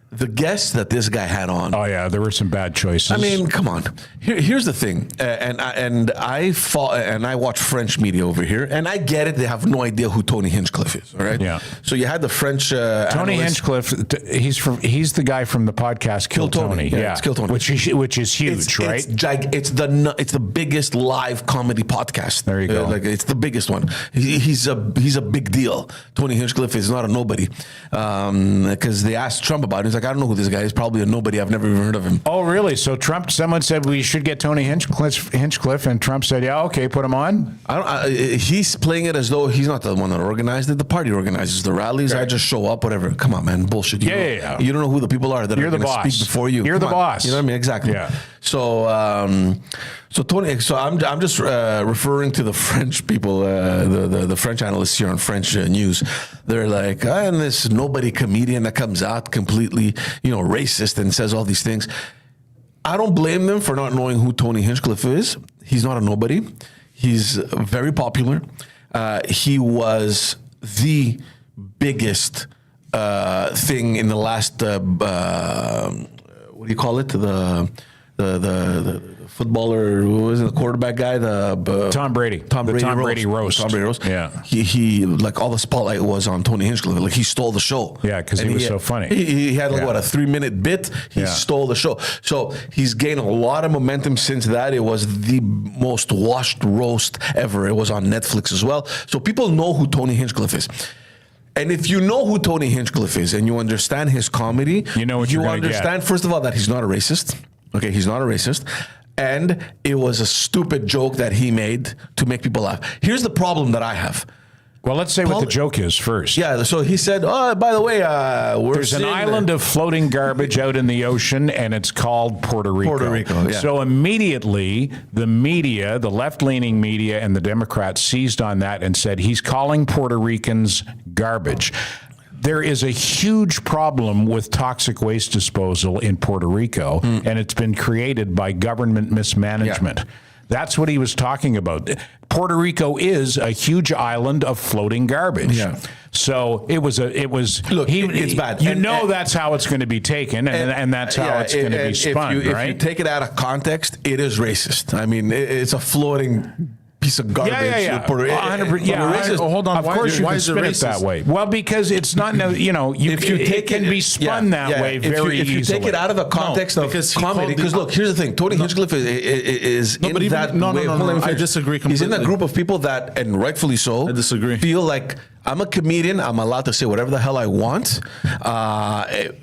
the guests that this guy had on. Oh yeah, there were some bad choices. I mean, come on. Here's the thing, and I watch French media over here, and I get it. They have no idea who Tony Hinchcliffe is. All right. Yeah. So you had the French Tony Hinchcliffe. He's the guy from the podcast Kill Tony. Yeah, it's Kill Tony, which is huge, right? It's the biggest live comedy podcast. There you go. It's the biggest one. He's a big deal. Tony Hinchcliffe is not a nobody, because they asked Trump about it. He's like, I don't know who this guy is. Probably a nobody. I've never even heard of him. Oh, really? So someone said we should get Tony Hinchcliffe, and Trump said, yeah, okay, put him on. He's playing it as though he's not the one that organized it. The party organizes the rallies. I just show up, whatever. Come on, man, bullshit. You don't know who the people are that You're are the going to boss. speak before you. You're Come the on. boss. You know what I mean? Exactly. Yeah. So Tony. So I'm just referring to the French people, the French analysts here on French news. They're like, and this nobody comedian that comes out completely, racist and says all these things. I don't blame them for not knowing who Tony Hinchcliffe is. He's not a nobody. He's very popular. He was the biggest thing in the last. What do you call it? The footballer, who was it, the quarterback guy, Tom Brady. Tom Brady roast. Yeah. He like all the spotlight was on Tony Hinchcliffe. Like he stole the show. Yeah, because he was so funny. He had like a 3-minute bit. He stole the show. So he's gained a lot of momentum since that. It was the most watched roast ever. It was on Netflix as well. So people know who Tony Hinchcliffe is. And if you know who Tony Hinchcliffe is and you understand his comedy, you know what you're going to get. understand, first of all, that he's not a racist. Okay, he's not a racist. And it was a stupid joke that he made to make people laugh. Here's the problem that I have. Well, let's say what the joke is first. Yeah, so he said, oh, by the way, there's an island of floating garbage out in the ocean, and it's called Puerto Rico. Puerto Rico, yeah. So immediately, the media, the left-leaning media and the Democrats seized on that and said, he's calling Puerto Ricans garbage. There is a huge problem with toxic waste disposal in Puerto Rico, and it's been created by government mismanagement. Yeah. That's what he was talking about. Puerto Rico is a huge island of floating garbage. Yeah. So look, it's bad. That's how it's going to be taken, and that's how it's going to be spun, right? If you take it out of context, it is racist. I mean, it's a floating piece of garbage. Yeah. Hold on. Of course, you can spin it that way. Well, because it's not. It can be spun that way very easily. If you take it out of the context of comedy, because look, here's the thing: Tony Hinchcliffe is in that. No. I disagree completely. He's in that group of people that, and rightfully so, I disagree. Feel like I'm a comedian. I'm allowed to say whatever the hell I want.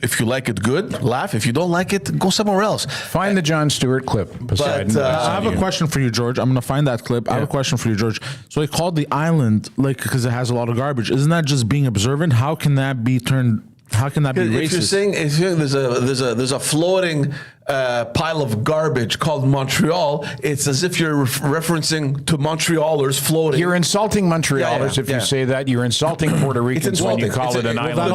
If you like it, good. Laugh. If you don't like it, go somewhere else. Find the Jon Stewart clip. Poseidon. I have a question for you, George. I'm going to find that clip. I have a question for you, George. So he called the island because it has a lot of garbage. Isn't that just being observant? How can that be turned? How can that be racist? If you're saying there's a floating pile of garbage called Montreal, it's as if you're referencing to Montrealers floating. You're insulting Montrealers if you say that. You're insulting Puerto Ricans when you call it an island. That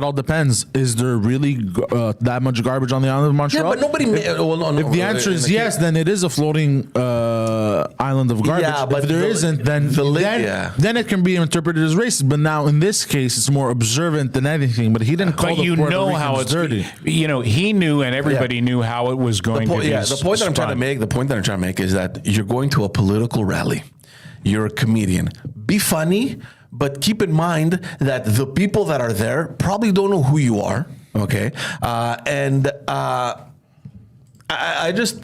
all depends. Is there really that much garbage on the island of Montreal? Yeah, but nobody. If the answer is yes, then it is a floating island of garbage. Yeah, but if there isn't, then it can be interpreted as racist. But now in this case, it's more observant than anything. But he didn't call the Puerto Ricans how it's dirty. He knew, and everybody knew how it was going to be. Yeah, the point that I'm trying to make is that you're going to a political rally. You're a comedian. Be funny, but keep in mind that the people that are there probably don't know who you are. Okay, I just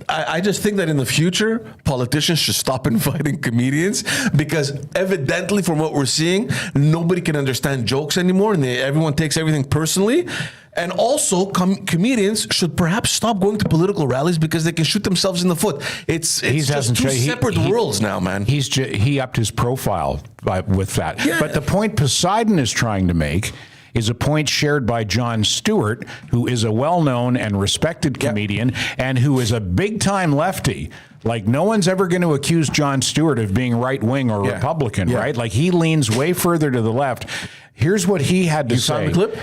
think that in the future, politicians should stop inviting comedians because evidently from what we're seeing, nobody can understand jokes anymore and everyone takes everything personally. And also, comedians should perhaps stop going to political rallies because they can shoot themselves in the foot. It's just two separate worlds now, man. He upped his profile with that. Yeah. But the point Poseidon is trying to make is a point shared by Jon Stewart, who is a well-known and respected comedian and who is a big-time lefty. Like, no one's ever going to accuse Jon Stewart of being right-wing or Republican, right? Like, he leans way further to the left. Here's what he had to say. You saw the clip?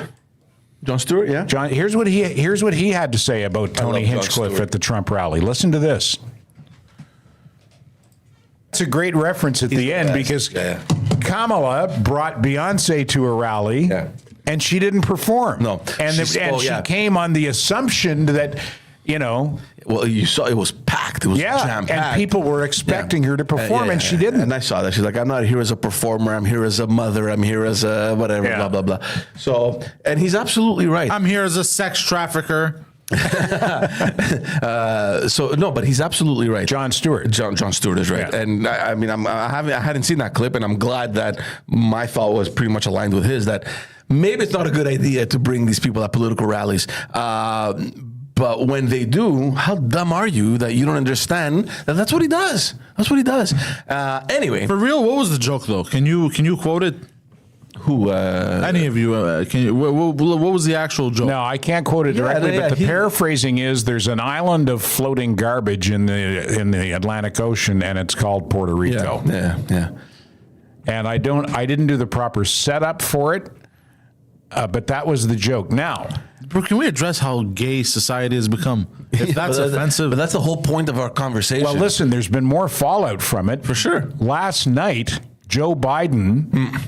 Jon Stewart, yeah. Here's what he had to say about Tony Hinchcliffe at the Trump rally. Listen to this. It's a great reference at the end because Kamala brought Beyonce to a rally and she didn't perform. No, and she came on the assumption that, well, you saw it was packed. It was jam-packed. And people were expecting her to perform, and she didn't. And I saw that. She's like, I'm not here as a performer. I'm here as a mother. I'm here as a whatever, blah, blah, blah. So, and he's absolutely right. I'm here as a sex trafficker. But he's absolutely right. Jon Stewart. Jon Stewart is right. Yeah. And I hadn't seen that clip, and I'm glad that my thought was pretty much aligned with his, that maybe it's not a good idea to bring these people at political rallies. But when they do, how dumb are you that you don't understand that that's what he does? That's what he does. Anyway. For real, what was the joke though? Can you quote it? Who? Any of you? Can you? What was the actual joke? No, I can't quote it directly, but the paraphrasing is: there's an island of floating garbage in the Atlantic Ocean, and it's called Puerto Rico. Yeah. And I didn't do the proper setup for it, but that was the joke. Now, Bro, can we address how gay society has become? If that's offensive, but that's the whole point of our conversation. well, listen, there's been more fallout from it. For sure. Last night, Joe Biden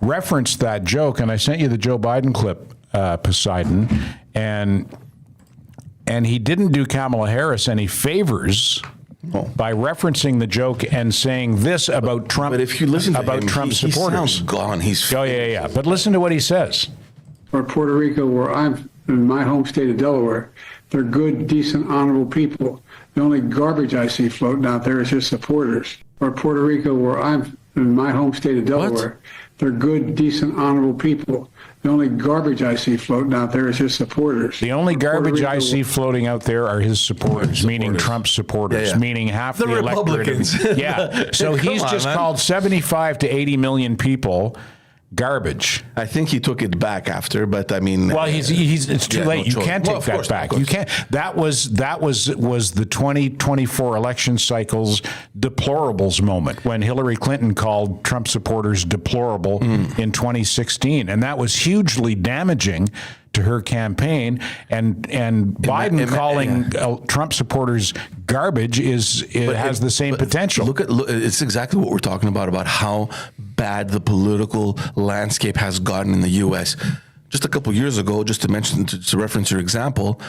referenced that joke, and I sent you the Joe Biden clip, Poseidon, and he didn't do Kamala Harris any favors by referencing the joke and saying this about Trump. But if you listen to about him, Trump he supporters, sounds gone. He's yeah. But listen to what he says. Or Puerto Rico, where I'm in my home state of Delaware, they're good, decent, honorable people. The only garbage I see floating out there is just supporters. Or Puerto Rico, where I'm in my home state of Delaware, they're good, decent, honorable people. The only garbage I see floating out there is his supporters. The only Or Puerto garbage Rico, I see floating out there are his supporters, meaning Trump supporters, meaning half The the electorate. Republicans. Yeah. So he's Come on, just man. called 75 to 80 million people garbage. I think he took it back after, but I mean, Well, it's too yeah, late. no You choice. can't Well, take of that course, back. of You course. can't. That was the 2024 election cycle's deplorables moment when Hillary Clinton called Trump supporters deplorable in 2016, and that was hugely damaging to her campaign. And Biden calling Trump supporters garbage has the same potential. Look, it's exactly what we're talking about how bad the political landscape has gotten in the U.S. Just a couple years ago, just to mention, to reference your example,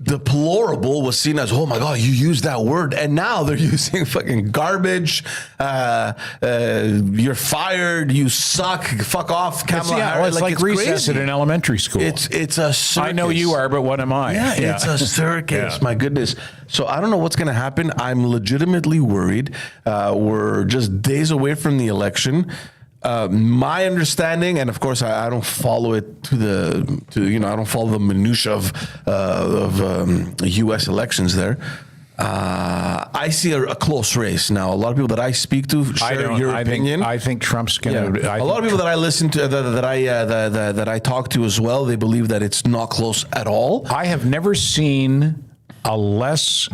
deplorable was seen as, oh my God, you used that word. And now they're using fucking garbage. You're fired. You suck. Fuck off, Kamala Harris. It's like recess crazy. at an elementary school. It's a circus. I know you are, but what am I? Yeah, it's a circus. Yeah. My goodness. So I don't know what's going to happen. I'm legitimately worried. We're just days away from the election. My understanding, and of course, I don't follow it I don't follow the minutia of U.S. elections there. I see a close race now. A lot of people that I speak to share your opinion. I think Trump's going to. A lot of people that I listen to, that I talk to as well, they believe that it's not close at all. I have never seen a less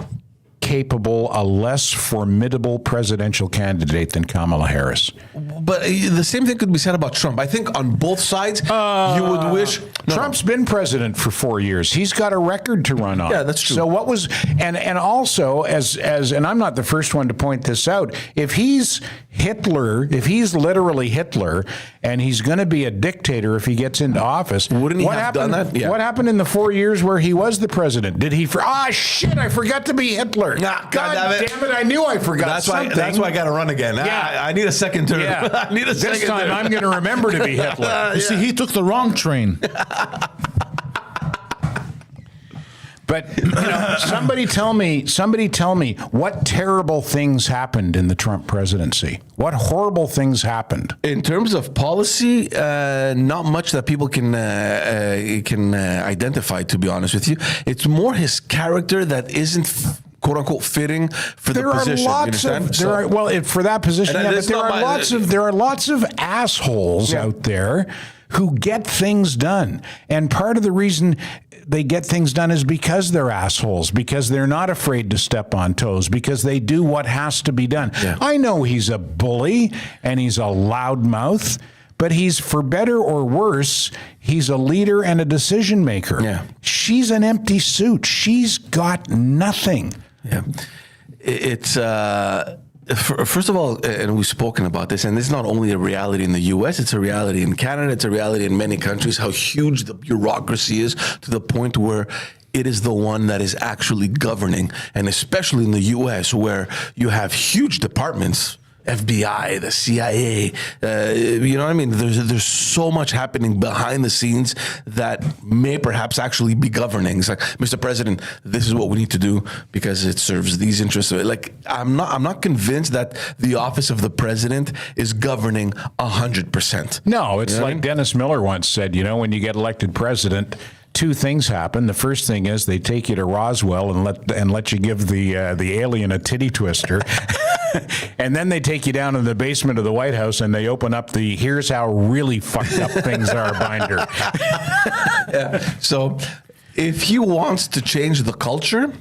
capable, a less formidable presidential candidate than Kamala Harris. But the same thing could be said about Trump. I think on both sides, you would wish... Trump's been president for 4 years. He's got a record to run on. Yeah, that's true. So what was... And also, as and I'm not the first one to point this out, if he's Hitler, if he's literally Hitler, and he's going to be a dictator if he gets into office... Wouldn't he have done that? Yeah. What happened in the 4 years where he was the president? Did he... shit, I forgot to be Hitler. Nah, God damn it, I knew I forgot something. That's why I got to run again. Yeah. I need a second term. Yeah. I need a this second time term. I'm going to remember to be Hitler. you see, he took the wrong train. But somebody tell me what terrible things happened in the Trump presidency. What horrible things happened? In terms of policy, not much that people can identify, to be honest with you. It's more his character that isn't quote unquote fitting for the position. For that position, And yeah, but it's there not my- there are lots of assholes out there who get things done. And part of the reason they get things done is because they're assholes, because they're not afraid to step on toes, because they do what has to be done. Yeah. I know he's a bully and he's a loudmouth, but he's, for better or worse, he's a leader and a decision maker. Yeah. She's an empty suit. She's got nothing. Yeah. It's... First of all, and we've spoken about this, and this is not only a reality in the U.S., it's a reality in Canada, it's a reality in many countries, how huge the bureaucracy is to the point where it is the one that is actually governing. And especially in the U.S., where you have huge departments FBI, the CIA. You know what I mean? There's so much happening behind the scenes that may perhaps actually be governing. It's like, Mr. President, this is what we need to do because it serves these interests. Like, I'm not convinced that the office of the president is governing 100%. No, it's like Dennis Miller once said, when you get elected president, two things happen. The first thing is they take you to Roswell and let you give the alien a titty twister. And then they take you down in the basement of the White House and they open up the "here's how really fucked up things are" binder. Yeah. So if he wants to change the culture,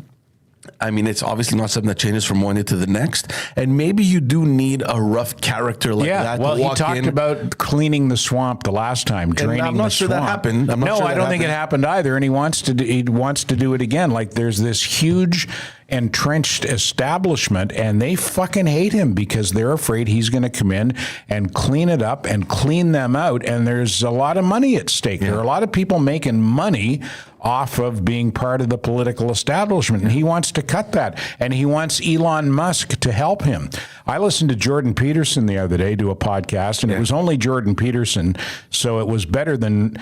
I mean, it's obviously not something that changes from one day to the next. And maybe you do need a rough character like that well, to walk he talked about cleaning the swamp the last time, draining the swamp. I'm not sure that happened. I don't think it happened either. And he wants to do it again. Like, there's this huge entrenched establishment, and they fucking hate him because they're afraid he's going to come in and clean it up and clean them out. And there's a lot of money at stake. There are a lot of people making money off of being part of the political establishment, and he wants to cut that, and he wants Elon Musk to help him. I listened to Jordan Peterson the other day do a podcast, and it was only Jordan Peterson, so it was better than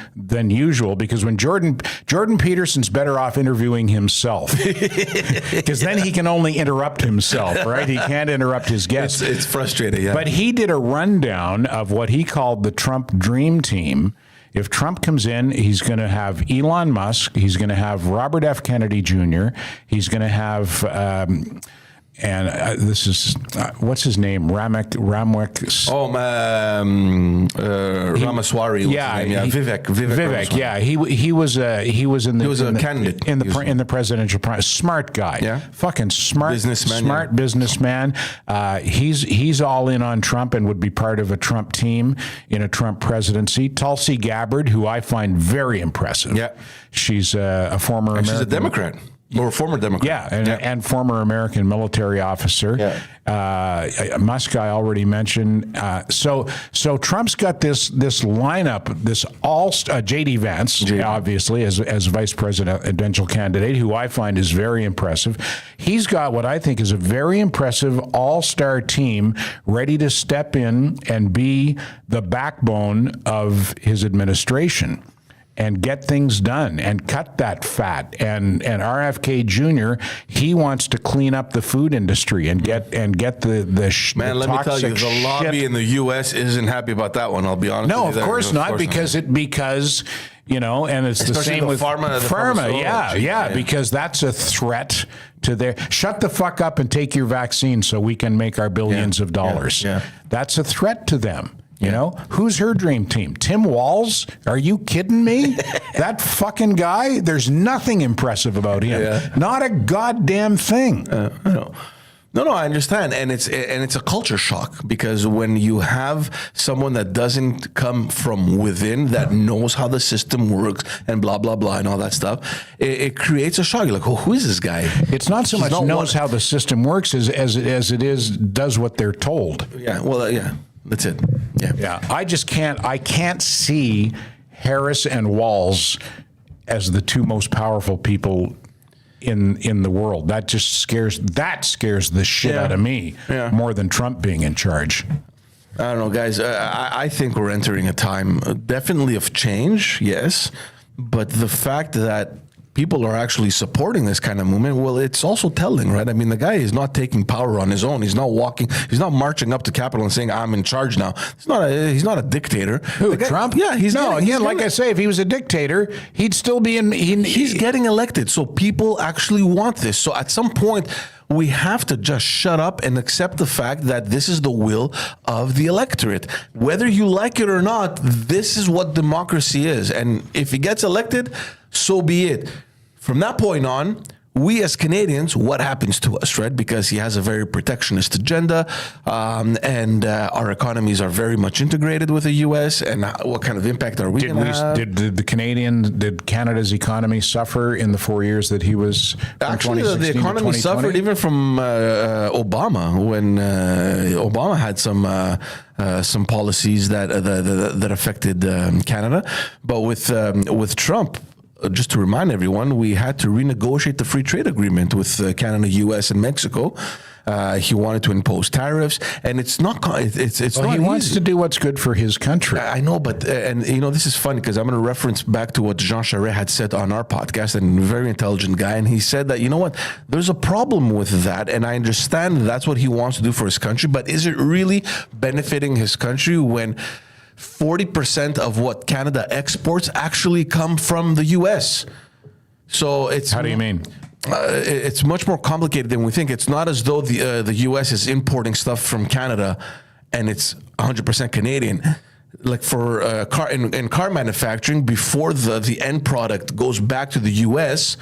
usual, because when Jordan Peterson's better off interviewing himself, because then he can only interrupt himself, right? He can't interrupt his guests. It's frustrating, yeah. But he did a rundown of what he called the Trump Dream Team. If Trump comes in, he's going to have Elon Musk. He's going to have Robert F. Kennedy Jr. He's going to have, this is, what's his name? Ramaswamy. Vivek. Yeah, he was a candidate in the presidential primary. Smart guy. Yeah. Fucking smart businessman. He's all in on Trump and would be part of a Trump team in a Trump presidency. Tulsi Gabbard, who I find very impressive. Yeah. She's a former American. She's a Democrat. Or a former Democrat. And former American military officer. Yeah. Musk, I already mentioned. So Trump's got this lineup, this J.D. Vance, obviously, as vice presidential candidate, who I find is very impressive. He's got what I think is a very impressive all-star team ready to step in and be the backbone of his administration and get things done and cut that fat. And RFK Jr., he wants to clean up the food industry and get the Man, let me tell you, the lobby in the U.S. isn't happy about that one. I'll be honest. No, with you. of course not, because and it's the same with pharma. Because that's a threat to their. Shut the fuck up and take your vaccine so we can make our billions of dollars. Yeah. That's a threat to them. Who's her dream team? Tim Walz? Are you kidding me? That fucking guy? There's nothing impressive about him. Yeah. Not a goddamn thing. No, I understand, and it's a culture shock, because when you have someone that doesn't come from within, that knows how the system works and blah blah blah and all that stuff, it creates a shock. You're like, who is this guy? It's not so much knows how the system works as it is does what they're told. Yeah. Well, yeah. That's it. Yeah. I can't see Harris and Walz as the two most powerful people in the world. That just scares the shit out of me more than Trump being in charge. I don't know, guys. I think we're entering a time definitely of change, yes, but the fact that people are actually supporting this kind of movement, well, it's also telling, right? I mean, the guy is not taking power on his own. He's not marching up to Capitol and saying, "I'm in charge now." He's not a dictator. Who, Trump? Yeah, like I say, if he was a dictator, he'd still be in. He's getting elected, so people actually want this. So at some point, we have to just shut up and accept the fact that this is the will of the electorate. Whether you like it or not, this is what democracy is. And if he gets elected, so be it. From that point on, we as Canadians, what happens to us, right? Because he has a very protectionist agenda, and our economies are very much integrated with the U.S. And what kind of impact are we going to have? Did Canada's economy suffer in the 4 years that he was? Actually, the economy suffered even from Obama, when Obama had some policies that affected Canada. But with Trump, just to remind everyone, we had to renegotiate the free trade agreement with Canada, U.S., and Mexico. He wanted to impose tariffs, and it's not. It's Well, not. he wants easy. to do what's good for his country. I know, but and this is funny because I'm going to reference back to what Jean Charest had said on our podcast, and a very intelligent guy, and he said that what, there's a problem with that, and I understand that's what he wants to do for his country, but is it really benefiting his country when 40% of what Canada exports actually come from the U.S.? So it's How do you mean? It's much more complicated than we think. It's not as though the U.S. is importing stuff from Canada and it's 100% Canadian. Like for car manufacturing, before the end product goes back to the U.S.,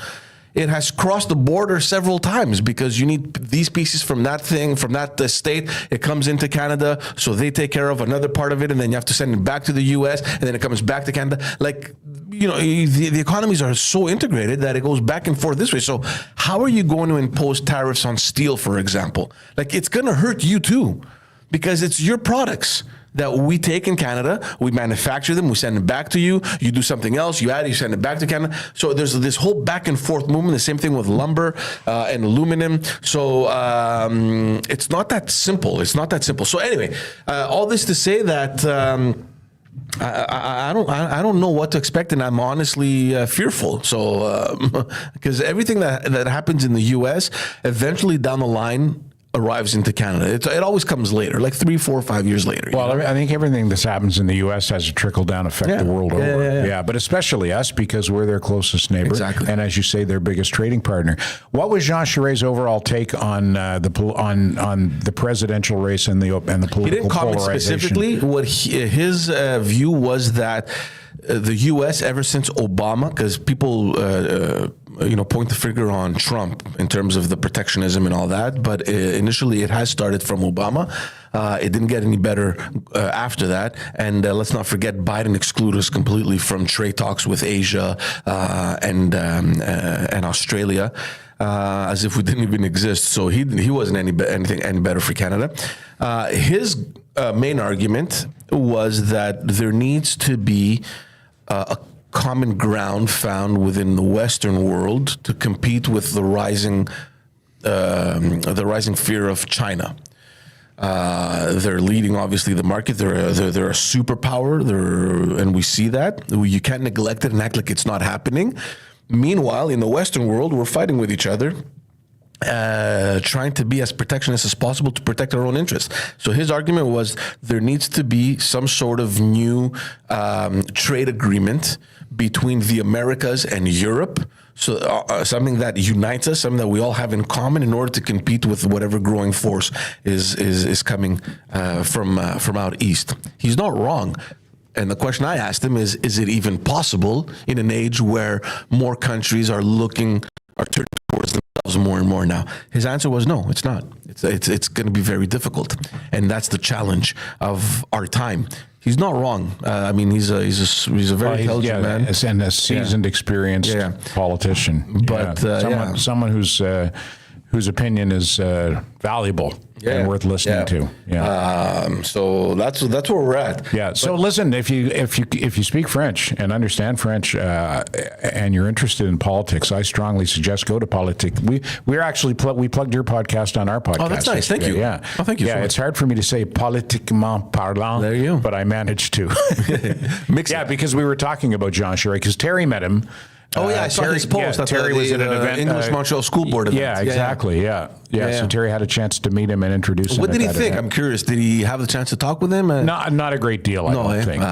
it has crossed the border several times because you need these pieces from that thing, from that state. It comes into Canada, so they take care of another part of it, and then you have to send it back to the U.S., and then it comes back to Canada. Like, the economies are so integrated that it goes back and forth this way. So how are you going to impose tariffs on steel, for example? Like, it's going to hurt you too because it's your products that we take in Canada, we manufacture them, we send them back to you, you do something else, you add it, you send it back to Canada. So there's this whole back and forth movement, the same thing with lumber and aluminum. So it's not that simple. It's not that simple. So anyway, all this to say that I don't know what to expect, and I'm honestly fearful. So because everything that happens in the U.S. eventually down the line arrives into Canada. It always comes later, like 3, 4, 5 years later. Well, I think everything that happens in the U.S. has a trickle-down effect the world over. Yeah, but especially us because we're their closest neighbor. Exactly. And as you say, their biggest trading partner. What was Jean Charest's overall take on the presidential race and the political He didn't comment polarization? specifically. What his view was that the U.S. ever since Obama, because people point the finger on Trump in terms of the protectionism and all that, but initially it has started from Obama. It didn't get any better after that, and let's not forget Biden excluded us completely from trade talks with Asia and Australia. As if we didn't even exist. So he wasn't any better for Canada. His main argument was that there needs to be a common ground found within the Western world to compete with the rising fear of China. They're leading, obviously, the market. They're a superpower, and we see that. You can't neglect it and act like it's not happening. Meanwhile, in the Western world, we're fighting with each other, trying to be as protectionist as possible to protect our own interests. So his argument was there needs to be some sort of new trade agreement between the Americas and Europe. So something that unites us, something that we all have in common in order to compete with whatever growing force is coming from out east. He's not wrong. And the question I asked him is it even possible in an age where more countries are turning towards themselves more and more now? His answer was no, it's not. It's going to be very difficult. And that's the challenge of our time. He's not wrong. I mean, he's a very intelligent man. And a seasoned, experienced politician. But someone whose opinion is valuable and worth listening to. So that's where we're at. Yeah. So listen, if you speak French and understand French, and you're interested in politics, I strongly suggest go to Politique. We plugged your podcast on our podcast. Oh, that's nice. Thank you. Yeah. Oh, thank you. Yeah, so much. it's hard for me to say politiquement parlant. There you go. But I managed to. Because we were talking about Jean Charest, because Terry met him. Oh yeah, I saw his post. That's Terry was at an event, English Montreal School Board event. Yeah, exactly. Yeah. So Terry had a chance to meet him and introduce him. What did he think? Event. I'm curious. Did he have the chance to talk with him? Not a great deal, I don't think.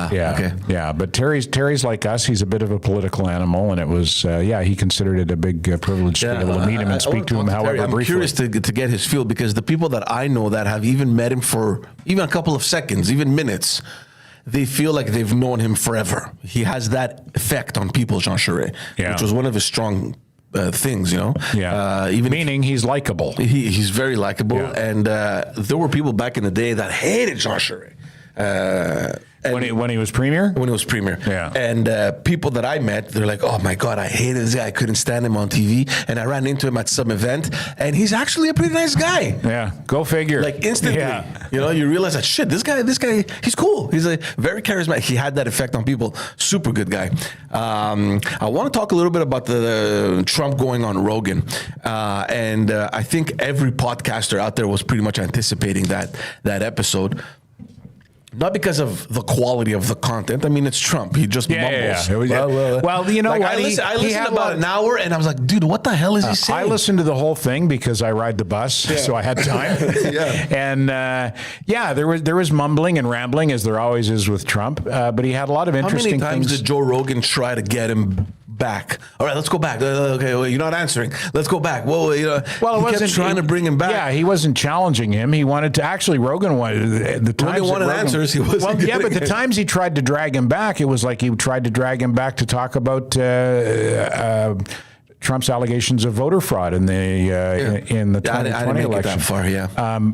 Yeah. But Terry's like us. He's a bit of a political animal, and it was he considered it a big privilege to be able to meet him and speak to him, however briefly. I'm curious to get his feel, because the people that I know that have even met him for even a couple of seconds, even minutes, they feel like they've known him forever. He has that effect on people, Jean Charest, which was one of his strong things, meaning he's likable. He's very likable, and there were people back in the day that hated Jean Charest. When he was premier? When he was premier. Yeah. And people that I met, they're like, oh my God, I hated this guy. I couldn't stand him on TV. And I ran into him at some event, and he's actually a pretty nice guy. Yeah, go figure. Like instantly, Yeah. you know, you realize that shit, this guy, he's cool. He's a very charismatic. He had that effect on people. Super good guy. I want to talk a little bit about the Trump going on Rogan. And I think every podcaster out there was pretty much anticipating that episode. Not because of the quality of the content. I mean, it's Trump. He just mumbles. Yeah. Well, you know like, what? I listened about an hour, and I was like, dude, what the hell is he saying? I listened to the whole thing because I ride the bus, so I had time. And there was mumbling and rambling, as there always is with Trump. But he had a lot of interesting How many times things. did Joe Rogan try to get him back? All right, let's go back. Okay, well, you're not answering. Let's go back. Well, he kept trying to bring him back. Yeah, he wasn't challenging him. He wanted to. Actually, Rogan wanted the times. Rogan wanted answers. He wasn't. Well, yeah, but the times he tried to drag him back, it was like he tried to drag him back to talk about Trump's allegations of voter fraud in the 2020 I didn't make election. it that far. Yeah.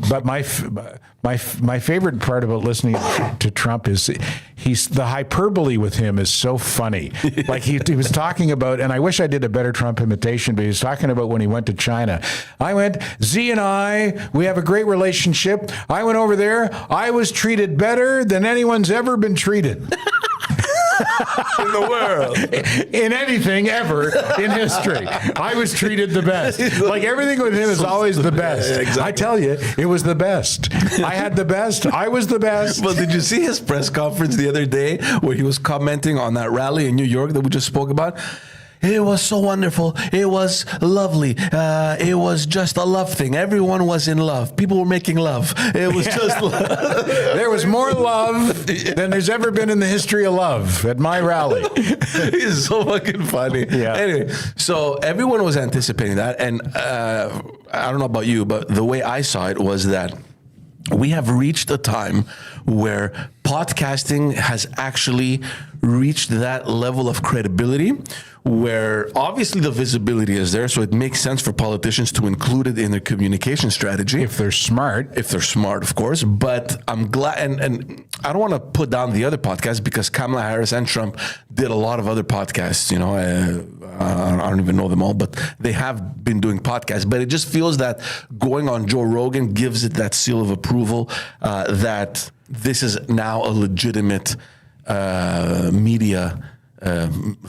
But my favorite part about listening to Trump is the hyperbole with him is so funny. Like he was talking about, and I wish I did a better Trump imitation, but he was talking about when he went to China. Z and I, we have a great relationship. I went over there. I was treated better than anyone's ever been treated. In the world. In anything ever in history. I was treated the best. Like everything with him is always the best. Yeah, exactly. I tell you, it was the best. I had the best. I was the best. Well, did you see his press conference the other day where he was commenting on that rally in New York that we just spoke about? It was so wonderful. It was lovely. It was just a love thing. Everyone was in love. People were making love. It was just love. There was more love than there's ever been in the history of love at my rally. He's so fucking funny. Yeah. Anyway, so everyone was anticipating that. And I don't know about you, but the way I saw it was that we have reached a time where podcasting has actually reached that level of credibility where obviously the visibility is there, so it makes sense for politicians to include it in their communication strategy. If they're smart. If they're smart, of course. But I'm glad, and I don't want to put down the other podcasts because Kamala Harris and Trump did a lot of other podcasts. You know, I don't even know them all, but they have been doing podcasts. But it just feels that going on Joe Rogan gives it that seal of approval that this is now a legitimate media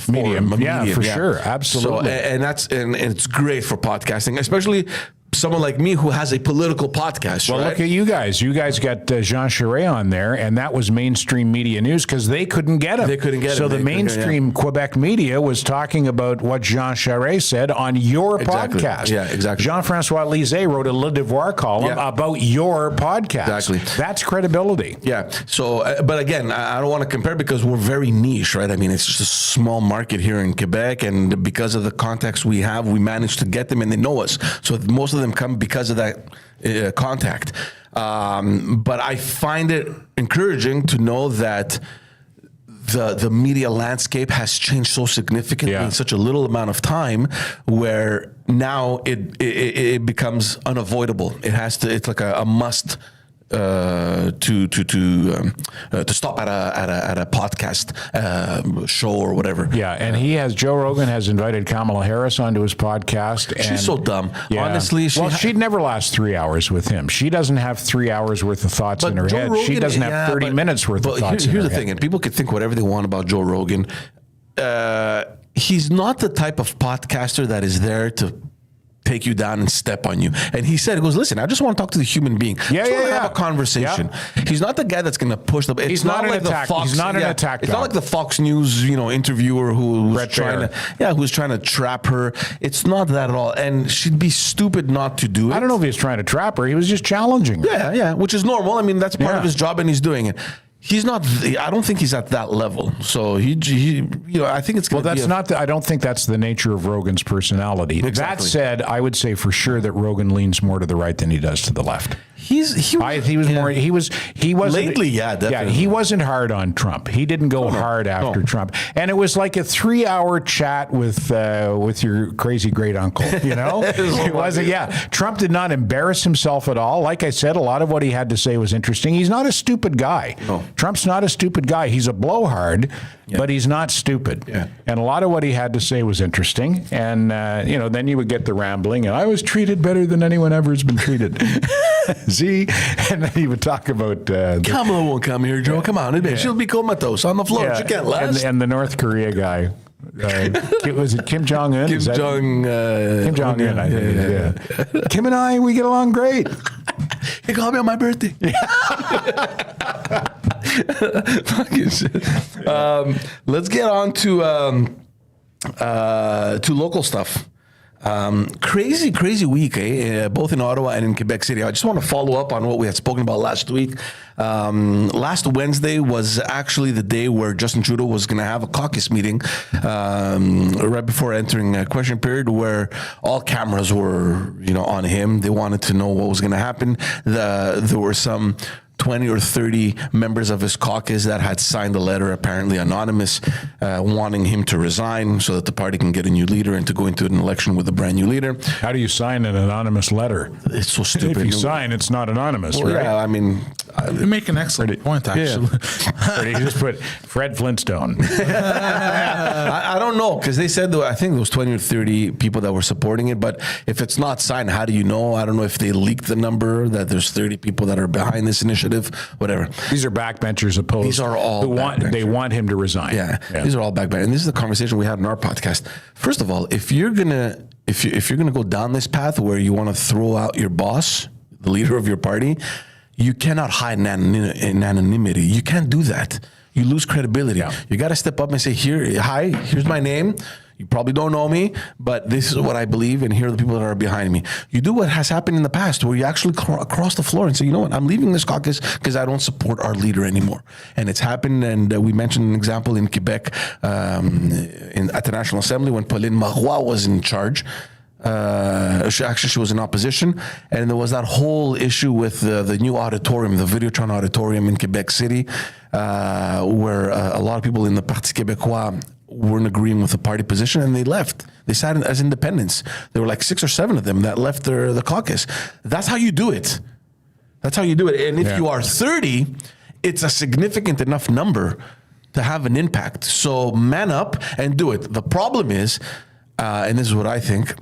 medium. Yeah, for sure. Absolutely. So, and it's great for podcasting, especially someone like me who has a political podcast. Well, right? look at you guys. You guys got Jean Charest on there, and that was mainstream media news because they couldn't get him. They couldn't get him. So the mainstream Quebec media was talking about what Jean Charest said on your podcast. Yeah, exactly. Jean-François Lisée wrote a Le Devoir column about your podcast. Exactly. That's credibility. Yeah. So, but again, I don't want to compare because we're very niche, right? I mean, it's just a small market here in Quebec, and because of the context we have, we managed to get them, and they know us. So most of them come because of that contact. But I find it encouraging to know that the media landscape has changed so significantly in such a little amount of time, where now it becomes unavoidable. It has to. It's like a must. To stop at a podcast show or whatever. Yeah, and Joe Rogan has invited Kamala Harris onto his podcast. And she's so dumb. Honestly, she'd never last 3 hours with him. She doesn't have 3 hours worth of thoughts in her Joe head. Rogan, she doesn't have 30 minutes worth of thoughts in her head. Here's the thing, and people could think whatever they want about Joe Rogan. He's not the type of podcaster that is there to take you down and step on you. And he goes, listen, I just want to talk to the human being. I just want to have a conversation. He's not the guy that's going to push the... He's not an attack. He's not an attack. It's not like the Fox News, interviewer who's trying to trap her. It's not that at all. And she'd be stupid not to do it. I don't know if he was trying to trap her. He was just challenging her. Yeah, which is normal. I mean, that's part of his job, and he's doing it. He's not. I don't think he's at that level. So I think it's. Well, that's not. I don't think that's the nature of Rogan's personality. Exactly. That said, I would say for sure that Rogan leans more to the right than he does to the left. He wasn't lately, definitely. Yeah, he wasn't hard on Trump. He didn't go hard after Trump, and it was like a 3-hour chat with your crazy great uncle. You know, it wasn't. Yeah, Trump did not embarrass himself at all. Like I said, a lot of what he had to say was interesting. He's not a stupid guy. No. Trump's not a stupid guy. He's a blowhard, but he's not stupid. Yeah. And a lot of what he had to say was interesting. And then you would get the rambling. And I was treated better than anyone ever has been treated. See, and then he would talk about Kamala won't come here, Joe. Come on, she'll be comatose on the floor. She can't last. And the North Korea guy. Was it Kim Jong Un? Kim Jong Un. I think. Yeah. Kim and I, we get along great. He called me on my birthday. Fucking shit. Let's get on to local stuff. Crazy week, both in Ottawa and in Quebec City. I just want to follow up on what we had spoken about last week. Last Wednesday was actually the day where Justin Trudeau was going to have a caucus meeting right before entering a question period, where all cameras were, on him. They wanted to know what was going to happen. There were some 20 or 30 members of his caucus that had signed a letter, apparently anonymous, wanting him to resign so that the party can get a new leader and to go into an election with a brand new leader. How do you sign an anonymous letter? It's so stupid. If you sign, it's not anonymous, right? Yeah, I mean... You make an excellent point, actually. Or do you just put Fred Flintstone? I don't know, because they said, I think there was 20 or 30 people that were supporting it, but if it's not signed, how do you know? I don't know if they leaked the number, that there's 30 people that are behind this initiative, whatever. These are backbenchers opposed. These are all they want him to resign. Yeah, these are all backbenchers. And this is the conversation we had in our podcast. First of all, if you're gonna go down this path where you want to throw out your boss, the leader of your party, you cannot hide in anonymity. You can't do that. You lose credibility. Yeah. You got to step up and say, here's my name. You probably don't know me, but this is what I believe, and here are the people that are behind me. You do what has happened in the past, where you actually cross the floor and say, you know what, I'm leaving this caucus because I don't support our leader anymore. And it's happened, and we mentioned an example in Quebec at the National Assembly when Pauline Marois was in charge. She was in opposition, and there was that whole issue with the new auditorium, the Videotron auditorium in Quebec City, where a lot of people in the Parti Québécois weren't agreeing with the party position, and they left. They sat as independents. There were like 6 or 7 of them that left the caucus. That's how you do it. That's how you do it. And if you are 30, it's a significant enough number to have an impact. So man up and do it. The problem is, and this is what I think,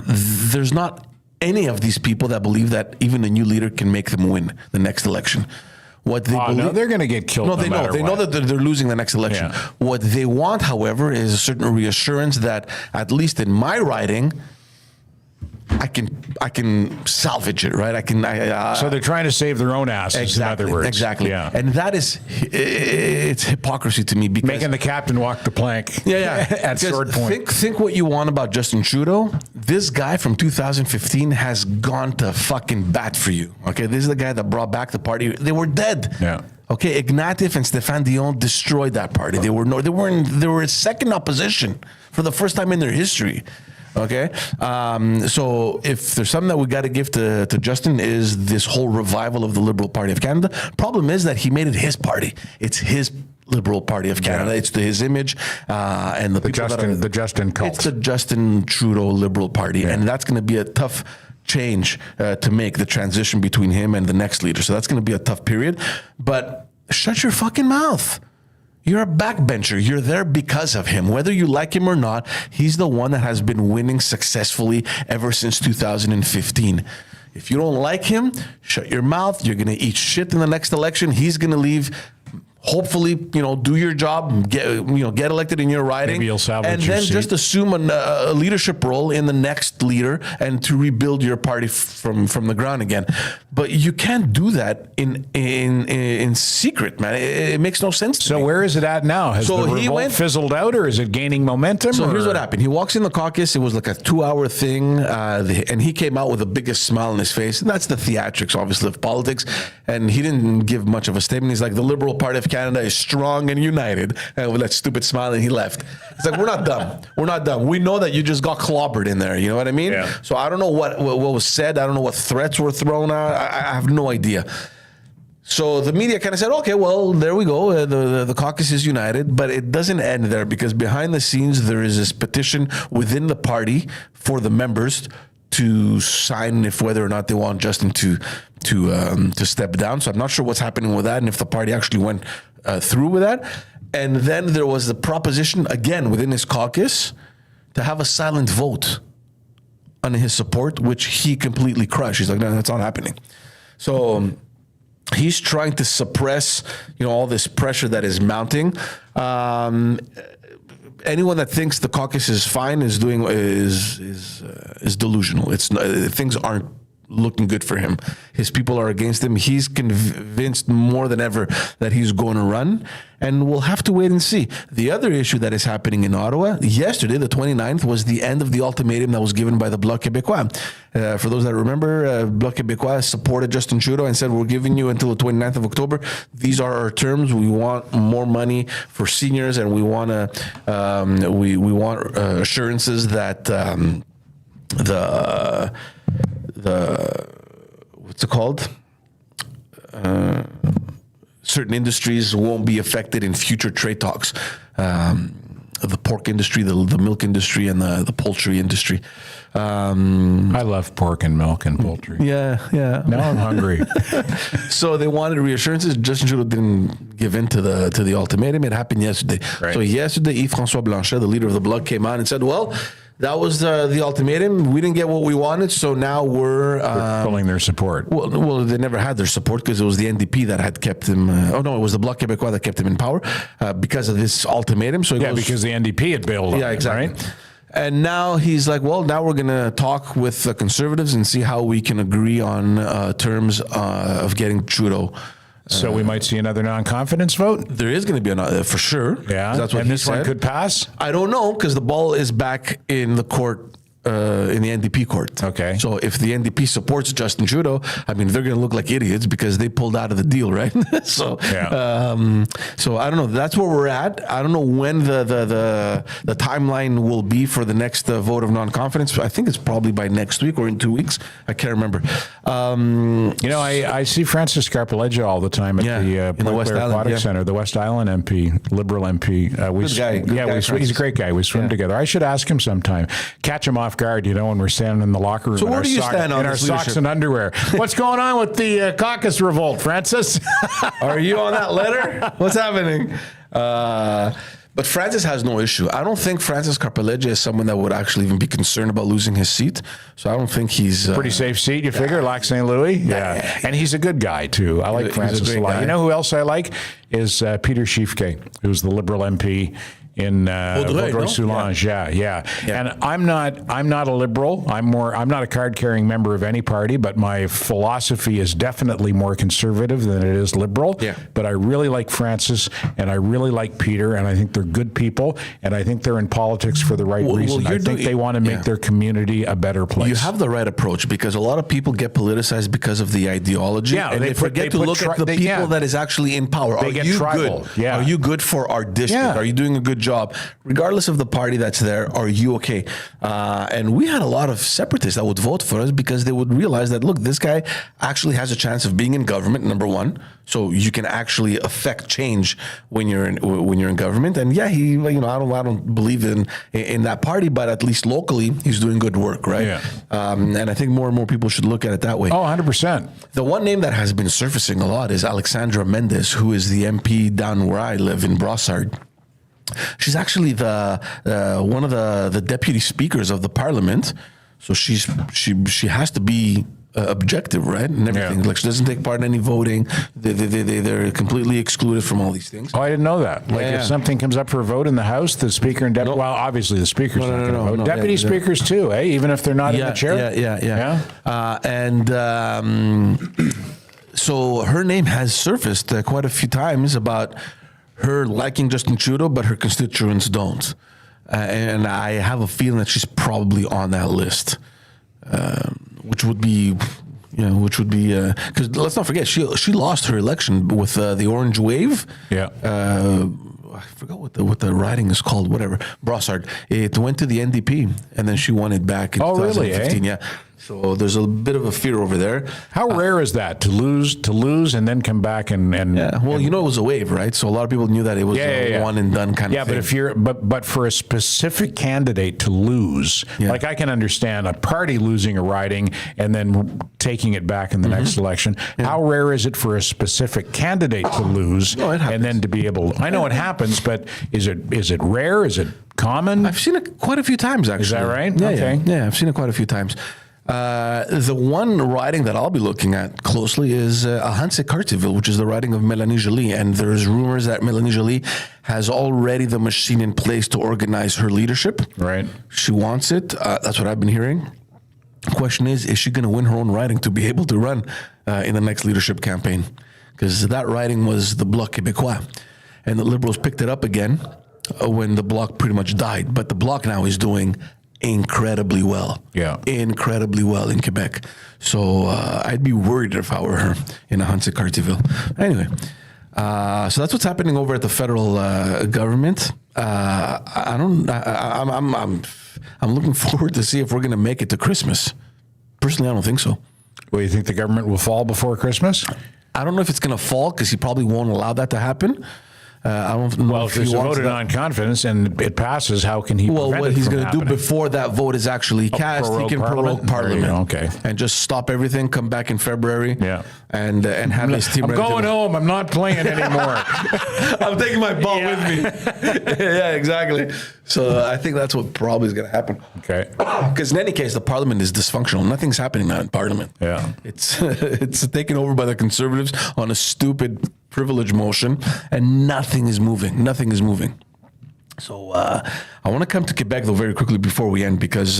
there's not any of these people that believe that even a new leader can make them win the next election. What they believe, no, they're going to get killed. No, they know. They know that they're losing the next election. Yeah. What they want, however, is a certain reassurance that, at least in my riding, I can salvage it, right? So they're trying to save their own asses, exactly, in other words. Exactly. Yeah. And that is, it's hypocrisy to me, because making the captain walk the plank. Yeah. At sword point. Think what you want about Justin Trudeau. This guy from 2015 has gone to fucking bat for you. Okay, this is the guy that brought back the party. They were dead. Yeah. Okay, Ignatieff and Stéphane Dion destroyed that party. They were second opposition for the first time in their history. Okay, so if there's something that we got to give to Justin, is this whole revival of the Liberal Party of Canada. Problem is that he made it his party. It's his Liberal Party of Canada. Yeah. It's his image, and the Justin cult. It's the Justin Trudeau Liberal Party, and that's going to be a tough change to make, the transition between him and the next leader. So that's going to be a tough period. But shut your fucking mouth. You're a backbencher. You're there because of him. Whether you like him or not, he's the one that has been winning successfully ever since 2015. If you don't like him, shut your mouth. You're going to eat shit in the next election. He's going to leave. Hopefully, do your job, get elected in your riding, maybe you'll salvage and then just assume a leadership role in the next leader and to rebuild your party from the ground again. But you can't do that in secret, man. It makes no sense to me. So where is it at now? Has the revolt fizzled out, or is it gaining momentum? So here's what happened. He walks in the caucus. It was like a 2-hour thing, and he came out with the biggest smile on his face. And that's the theatrics, obviously, of politics. And he didn't give much of a statement. He's like, the Liberal Party of Canada is strong and united. And with that stupid smile, and he left. It's like, we're not dumb. We're not dumb. We know that you just got clobbered in there. You know what I mean? Yeah. So I don't know what was said. I don't know what threats were thrown out. I have no idea. So the media kind of said, okay, well, there we go. The caucus is united, but it doesn't end there, because behind the scenes, there is this petition within the party for the members to sign if whether or not they want Justin to step down. So I'm not sure what's happening with that, and if the party actually went through with that. And then there was the proposition, again, within his caucus, to have a silent vote on his support, which he completely crushed. He's like, no, that's not happening. So he's trying to suppress, all this pressure that is mounting. Anyone that thinks the caucus is fine is delusional. Things aren't looking good for him. His people are against him. He's convinced more than ever that he's going to run, and we'll have to wait and see. The other issue that is happening in Ottawa, yesterday, the 29th, was the end of the ultimatum that was given by the Bloc Québécois. For those that remember, Bloc Québécois supported Justin Trudeau and said, we're giving you until the 29th of October. These are our terms. We want more money for seniors, and we want we want assurances that what's it called? Certain industries won't be affected in future trade talks. The pork industry, the milk industry, and the poultry industry. I love pork and milk and poultry. Yeah. Now I'm hungry. So they wanted reassurances. Justin Trudeau didn't give in to the ultimatum. It happened yesterday. Right. So yesterday, Yves-François Blanchet, the leader of the Bloc, came out and said, well, that was the ultimatum. We didn't get what we wanted, so now we're pulling their support. Well, they never had their support, because it was the NDP that had kept him. It was the Bloc Québécois that kept him in power because of this ultimatum. So because the NDP had bailed on yeah, him, exactly. right? And now he's like, well, now we're going to talk with the Conservatives and see how we can agree on terms of getting Trudeau. So we might see another non-confidence vote? There is going to be another, for sure. Yeah, that's what and he this said. one could pass? I don't know, because the ball is back in the court, in the NDP court. Okay. So if the NDP supports Justin Trudeau, they're going to look like idiots because they pulled out of the deal, right? So I don't know. That's where we're at. I don't know when the timeline will be for the next vote of non-confidence. I think it's probably by next week or in 2 weeks. I can't remember. I see Francis Scarpaleggia all the time at the Point Claire Aquatic Center, the West Island MP, Liberal MP. Good guy, he's a great guy. We swim together. I should ask him sometime. Catch him off guard, when we're standing in the locker room so in where our, do you stand on in our this socks leadership? and underwear. What's going on with the caucus revolt, Francis? Are you on that letter? What's happening? But Francis has no issue. I don't think Francis Scarpaleggia is someone that would actually even be concerned about losing his seat. So I don't think he's... Pretty safe seat, you figure, Lac St. Louis? Yeah. And he's a good guy, too. I like Francis a lot. Guy. You know who else I like? Is Peter Schiefke, who's the Liberal MP in Vaudreuil-Soulanges. Yeah. And I'm not a liberal. I'm not a card-carrying member of any party, but my philosophy is definitely more conservative than it is liberal. Yeah. But I really like Francis, and I really like Peter, and I think they're good people, and I think they're in politics for the right reason. I think they want to make their community a better place. You have the right approach, because a lot of people get politicized because of the ideology, and they forget to look at the people that is actually in power. They get tribal. Good? Are you good for our district? Are you doing a good job? Regardless of the party that's there, are you okay? And we had a lot of separatists that would vote for us because they would realize that, look, this guy actually has a chance of being in government, number one. So you can actually affect change when you're in government. And I don't believe in that party, but at least locally he's doing good work, right? Yeah. And I think more and more people should look at it that way. Oh, 100%. The one name that has been surfacing a lot is Alexandra Mendes, who is the MP down where I live in Brossard. She's actually one of the deputy speakers of the parliament, so she has to be objective, right, and everything. Like, she doesn't take part in any voting. They're completely excluded from all these things. Oh, I didn't know that. If something comes up for a vote in the House, the speaker and deputy. Well, obviously the speaker's not going to vote. Deputy speakers too, even if they're not in the chair. Yeah. So her name has surfaced quite a few times about her liking Justin Trudeau, but her constituents don't. And I have a feeling that she's probably on that list, which would be, Yeah, which would be because let's not forget she lost her election with the Orange Wave. Yeah. I forgot what the riding is called. Whatever, Brossard. It went to the NDP, and then she won it back in 2015. Yeah. So there's a bit of a fear over there. How rare is that to lose and then come back and yeah? Well, it was a wave, right? So a lot of people knew that it was a one and done kind of thing. Yeah, but if you're but for a specific candidate to lose, like I can understand a party losing a riding and then taking it back in the next election. Yeah. How rare is it for a specific candidate to lose and then to be able? I know it happens, but is it rare? Is it common? I've seen it quite a few times, actually. Is that right? Yeah, okay. Yeah, I've seen it quite a few times. The one riding that I'll be looking at closely is Hinchcliffe, which is the riding of Mélanie Joly. And there's rumors that Mélanie Joly has already the machine in place to organize her leadership. Right. She wants it. That's what I've been hearing. The question is she going to win her own riding to be able to run in the next leadership campaign? Because that riding was the Bloc Québécois. And the Liberals picked it up again when the Bloc pretty much died. But the Bloc now is doing incredibly well. Yeah. Incredibly well in Quebec. So I'd be worried if I were her in a Hinchcliffe. Anyway, so that's what's happening over at the federal government. I'm looking forward to see if we're going to make it to Christmas. Personally, I don't think so. Well, you think the government will fall before Christmas? I don't know if it's going to fall because he probably won't allow that to happen. I don't know. Well, if there's a vote of non-confidence and it passes, how can he prevent what it he's from going to do happening? before that vote is actually cast, he can prorogue Parliament. Okay. And just stop everything, come back in February, and have his team I'm ready going home. I'm not playing anymore. I'm taking my ball with me. Yeah, exactly. So I think that's what probably is going to happen. Okay. Because in any case, the Parliament is dysfunctional. Nothing's happening now in Parliament. Yeah. It's taken over by the Conservatives on a stupid privilege motion, and nothing is moving. Nothing is moving. So I want to come to Quebec though very quickly before we end, because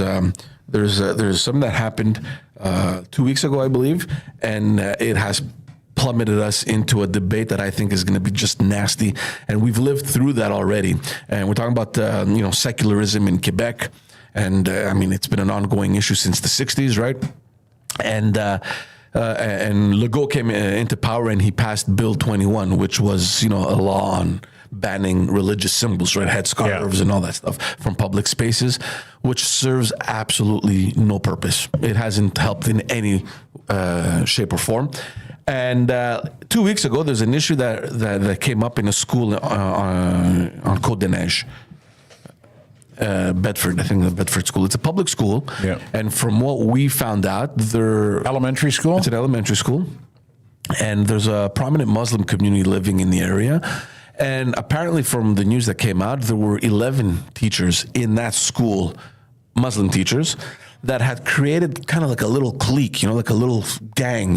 there's something that happened 2 weeks ago, I believe, and it has plummeted us into a debate that I think is going to be just nasty, and we've lived through that already. And we're talking about secularism in Quebec, and I mean it's been an ongoing issue since the '60s, right? And Legault came into power and he passed Bill 21, which was, a law on banning religious symbols, right? Headscarves and all that stuff from public spaces, which serves absolutely no purpose. It hasn't helped in any shape or form. And 2 weeks ago, there's an issue that came up in a school on Côte des Neiges. Bedford, I think the Bedford school. It's a public school. Yeah. And from what we found out, they're elementary school? It's an elementary school. And there's a prominent Muslim community living in the area. And apparently from the news that came out, there were 11 teachers in that school, Muslim teachers, that had created kind of like a little clique, like a little gang,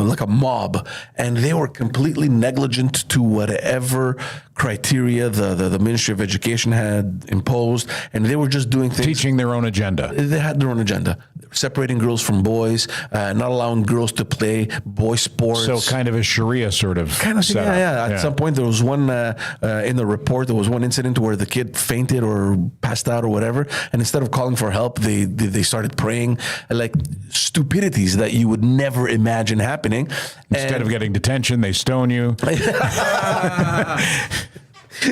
like a mob. And they were completely negligent to whatever criteria the Ministry of Education had imposed. And they were just doing things. Teaching their own agenda. They had their own agenda. Separating girls from boys, not allowing girls to play boy sports. So kind of a Sharia sort of setup. Yeah. At some point, there was one in the report. There was one incident where the kid fainted or passed out or whatever, and instead of calling for help, they started praying, like stupidities that you would never imagine happening. Instead of getting detention, they stone you.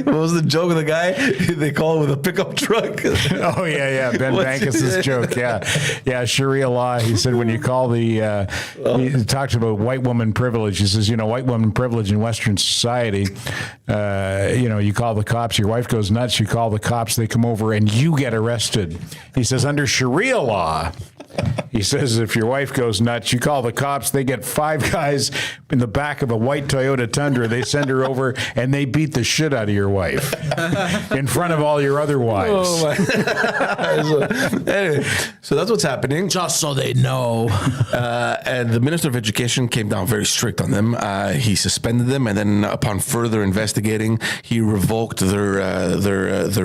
What was the joke of the guy? They call him with a pickup truck. Oh, yeah. Ben Bankus' joke, Yeah, Sharia law. He said when you call he talks about white woman privilege. He says, white woman privilege in Western society, you call the cops, your wife goes nuts, you call the cops, they come over and you get arrested. He says under Sharia law, he says if your wife goes nuts, you call the cops, they get 5 guys in the back of a white Toyota Tundra, they send her over and they beat the shit out of your wife in front of all your other wives. Oh anyway, so that's what's happening. Just so they know. And the Minister of Education came down very strict on them. He suspended them, and then upon further investigating, he revoked their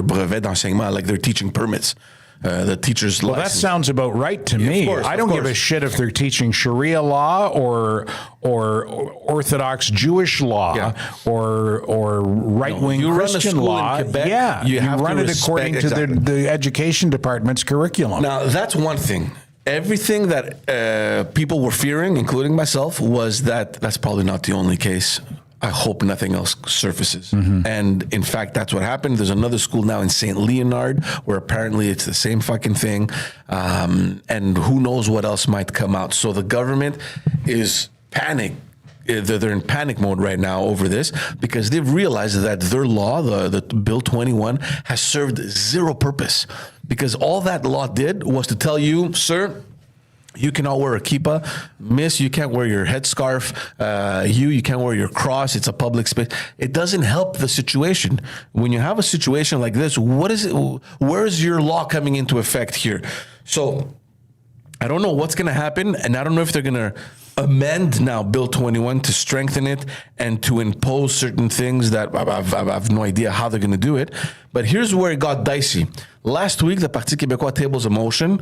brevet d'enseignement, like their teaching permits. The teacher's license. That sounds about right to me. Course, I don't give a shit if they're teaching Sharia law or Orthodox Jewish law or right-wing Christian law. In Quebec, you have run it according to the education department's curriculum. Now, that's one thing. everything that people were fearing, including myself, was that that's probably not the only case. I hope nothing else surfaces. And in fact, that's what happened. There's another school now in St. Leonard where apparently it's the same fucking thing. And who knows what else might come out. So the government is panicked. They're in panic mode right now over this because they've realized that their law, the Bill 21, has served zero purpose. Because all that law did was to tell you, sir, you cannot wear a kippah. Miss, you can't wear your headscarf. You can't wear your cross. It's a public space. It doesn't help the situation. When you have a situation like this, what is it? Where is your law coming into effect here? So I don't know what's going to happen, and I don't know if they're going to amend now Bill 21 to strengthen it and to impose certain things that I have no idea how they're going to do it. But here's where it got dicey. Last week, the Parti Québécois tables a motion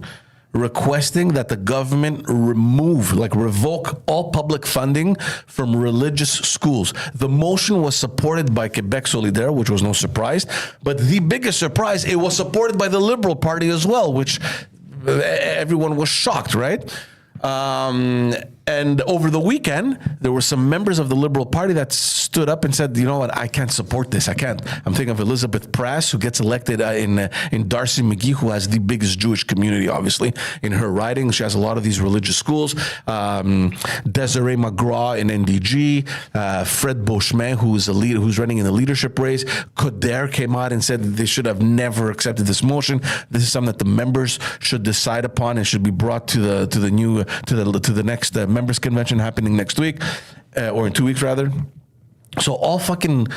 requesting that the government revoke all public funding from religious schools. The motion was supported by Québec Solidaire, which was no surprise. But the biggest surprise, it was supported by the Liberal Party as well, which everyone was shocked, right? And over the weekend, there were some members of the Liberal Party that stood up and said, you know what, I can't support this. I can't. I'm thinking of Elizabeth Prass, who gets elected in Darcy McGee, who has the biggest Jewish community, obviously, in her riding. She has a lot of these religious schools. Desiree McGraw in NDG. Fred Beauchemin, who's running in the leadership race. Coder came out and said that they should have never accepted this motion. This is something that the members should decide upon and should be brought to the next members convention happening next week, or in 2 weeks rather. So all fucking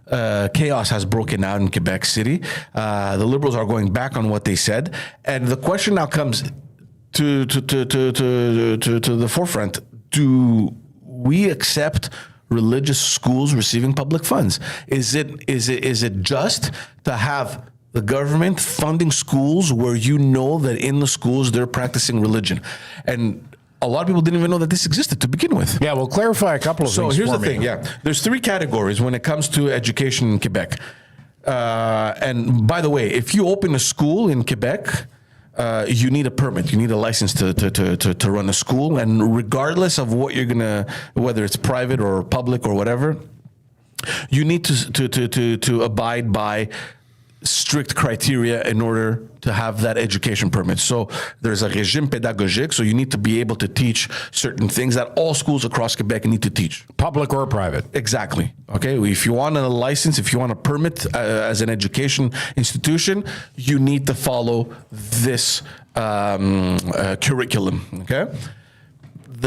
chaos has broken out in Quebec City. The Liberals are going back on what they said, and the question now comes to the forefront: do we accept religious schools receiving public funds? Is it just to have the government funding schools where you know that in the schools they're practicing religion? And a lot of people didn't even know that this existed to begin with. Yeah, we'll clarify a couple of things. So here's for the thing, there's three categories when it comes to education in Quebec. And by the way, if you open a school in Quebec, you need a permit. You need a license to run a school. And regardless of what you're gonna, whether it's private or public or whatever, you need to abide by strict criteria in order to have that education permit. So there's a régime pédagogique, so you need to be able to teach certain things that all schools across Quebec need to teach. Public or private. Exactly. Okay, if you want a license, if you want a permit as an education institution, you need to follow this curriculum, okay?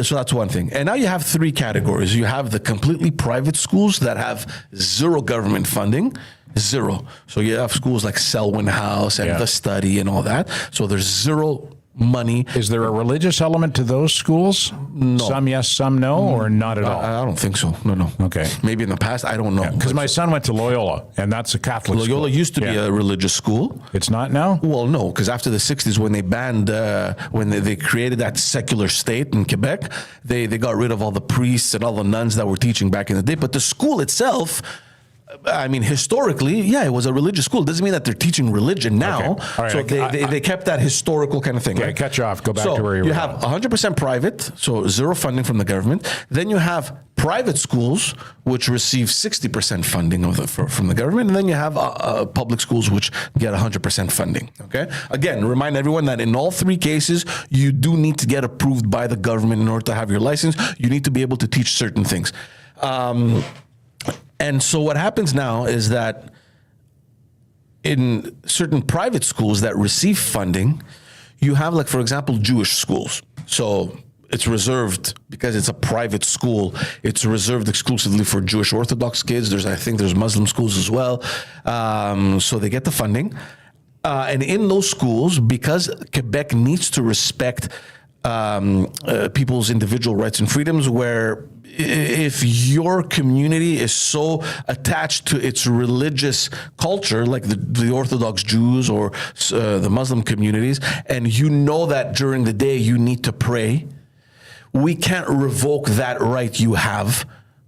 So that's one thing. And now you have three categories. You have the completely private schools that have zero government funding. Zero. So you have schools like Selwyn House and The Study and all that. So there's zero money. Is there a religious element to those schools? No. Some yes, some no, or not at all? I don't think so. No. Okay. Maybe in the past, I don't know. Because my son went to Loyola, and that's a Catholic school. Loyola used to be a religious school. It's not now? Well, no, because after the 60s, when they banned, when they created that secular state in Quebec, they got rid of all the priests and all the nuns that were teaching back in the day. But the school itself, I mean, historically, it was a religious school. It doesn't mean that they're teaching religion now. Okay. All right. So they kept that historical kind of thing. Okay, right? cut you off. Go back to where you have 100% private, so zero funding from the government. Then you have private schools, which receive 60% funding from the government. And then you have public schools, which get 100% funding. Okay. Again, remind everyone that in all three cases, you do need to get approved by the government in order to have your license. You need to be able to teach certain things. And so what happens now is that in certain private schools that receive funding, you have, like, for example, Jewish schools. So it's reserved, because it's a private school, it's reserved exclusively for Jewish Orthodox kids. I think there's Muslim schools as well. So they get the funding. And in those schools, because Quebec needs to respect people's individual rights and freedoms, where if your community is so attached to its religious culture, like the Orthodox Jews or the Muslim communities, and you know that during the day you need to pray, we can't revoke that right you have,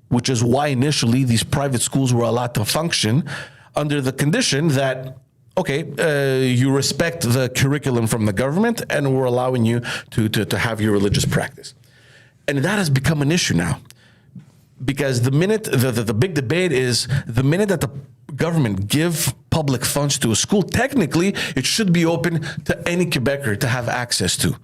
which is why initially these private schools were allowed to function under the condition that okay, you respect the curriculum from the government, and we're allowing you to have your religious practice. And that has become an issue now. Because the minute, the big debate is the minute that the government give public funds to a school, technically it should be open to any Quebecer to have access to.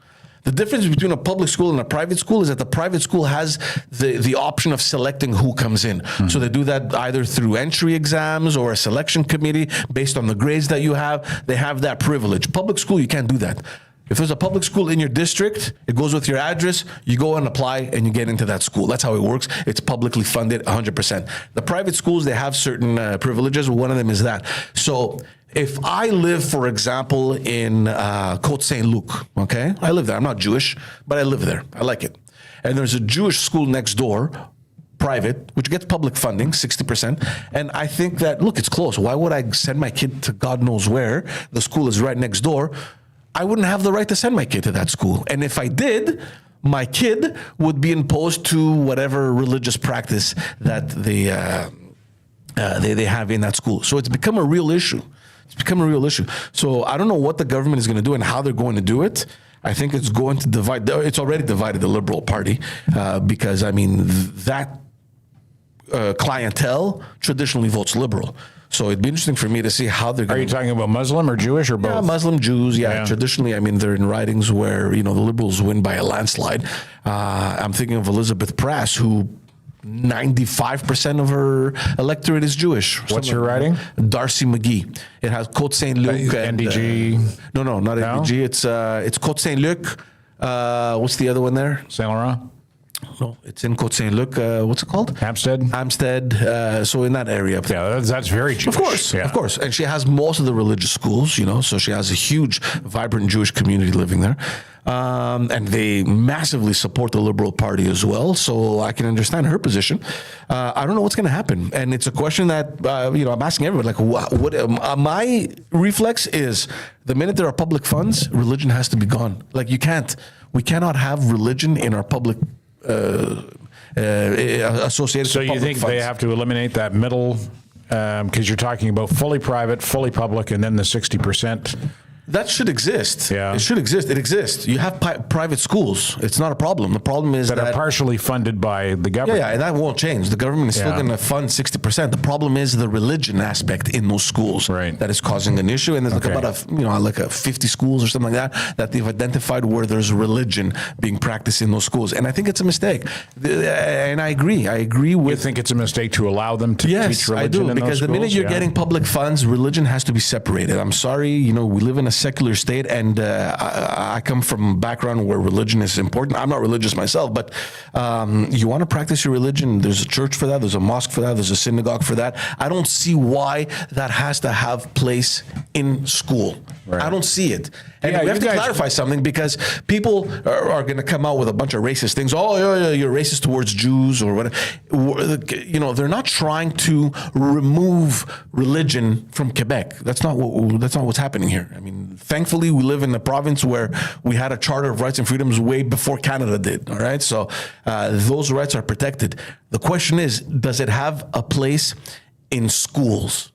The difference between a public school and a private school is that the private school has the option of selecting who comes in. Mm-hmm. So they do that either through entry exams or a selection committee based on the grades that you have. They have that privilege. Public school, you can't do that. If there's a public school in your district, it goes with your address, you go and apply and you get into that school. That's how it works. It's publicly funded 100%. The private schools, they have certain privileges. One of them is that. So if I live, for example, in Côte Saint-Luc, okay? I live there. I'm not Jewish, but I live there. I like it. And there's a Jewish school next door, private, which gets public funding, 60%. And I think that, look, it's close. Why would I send my kid to God knows where? The school is right next door. I wouldn't have the right to send my kid to that school. And if I did, my kid would be imposed to whatever religious practice that they have in that school. So it's become a real issue. It's become a real issue. So I don't know what the government is going to do and how they're going to do it. I think it's going to divide. It's already divided the Liberal Party because, I mean, that clientele traditionally votes Liberal. So it'd be interesting for me to see how they're going to... Are you talking about Muslim or Jewish or both? Yeah, Muslim, Jews, yeah. Traditionally, I mean, they're in ridings where, you know, the Liberals win by a landslide. I'm thinking of Elizabeth Prass, who 95% of her electorate is Jewish. What's her riding? Darcy McGee. It has Côte Saint-Luc. NDG? No, not NDG. It's Côte Saint-Luc. What's the other one there? Saint Laurent? No, it's in Côte Saint-Luc. What's it called? Hampstead. So in that area. Yeah, that's very Jewish. Of course. And she has most of the religious schools, you know, so she has a huge, vibrant Jewish community living there. And they massively support the Liberal Party as well. So I can understand her position. I don't know what's going to happen. And it's a question that, you know, I'm asking everybody, like, my reflex is the minute there are public funds, religion has to be gone. Like, we cannot have religion in our public associated. So you think funds. they have to eliminate that middle, because you're talking about fully private, fully public, and then the 60%? That should exist. Yeah. It should exist. It exists. You have private schools. It's not a problem. The problem is that are partially funded by the government. Yeah, and that won't change. The government is still going to fund 60%. The problem is the religion aspect in those schools that is causing an issue. And there's about 50 schools or something like that they've identified where there's religion being practiced in those schools. And I think it's a mistake. And I agree. I agree with. You think it's a mistake to allow them to teach religion I do, in because those the minute schools? you're getting public funds, religion has to be separated. I'm sorry, you know, we live in a secular state, and I come from a background where religion is important. I'm not religious myself, but you want to practice your religion, there's a church for that, there's a mosque for that, there's a synagogue for that. I don't see why that has to have place in school. I don't see it. And we have to clarify something, because people are going to come out with a bunch of racist things. Oh, yeah, you're racist towards Jews or whatever. You know, they're not trying to remove religion from Quebec. That's not what's happening here. I mean, thankfully, we live in a province where we had a Charter of Rights and Freedoms way before Canada did. All right, so those rights are protected. The question is, does it have a place in schools?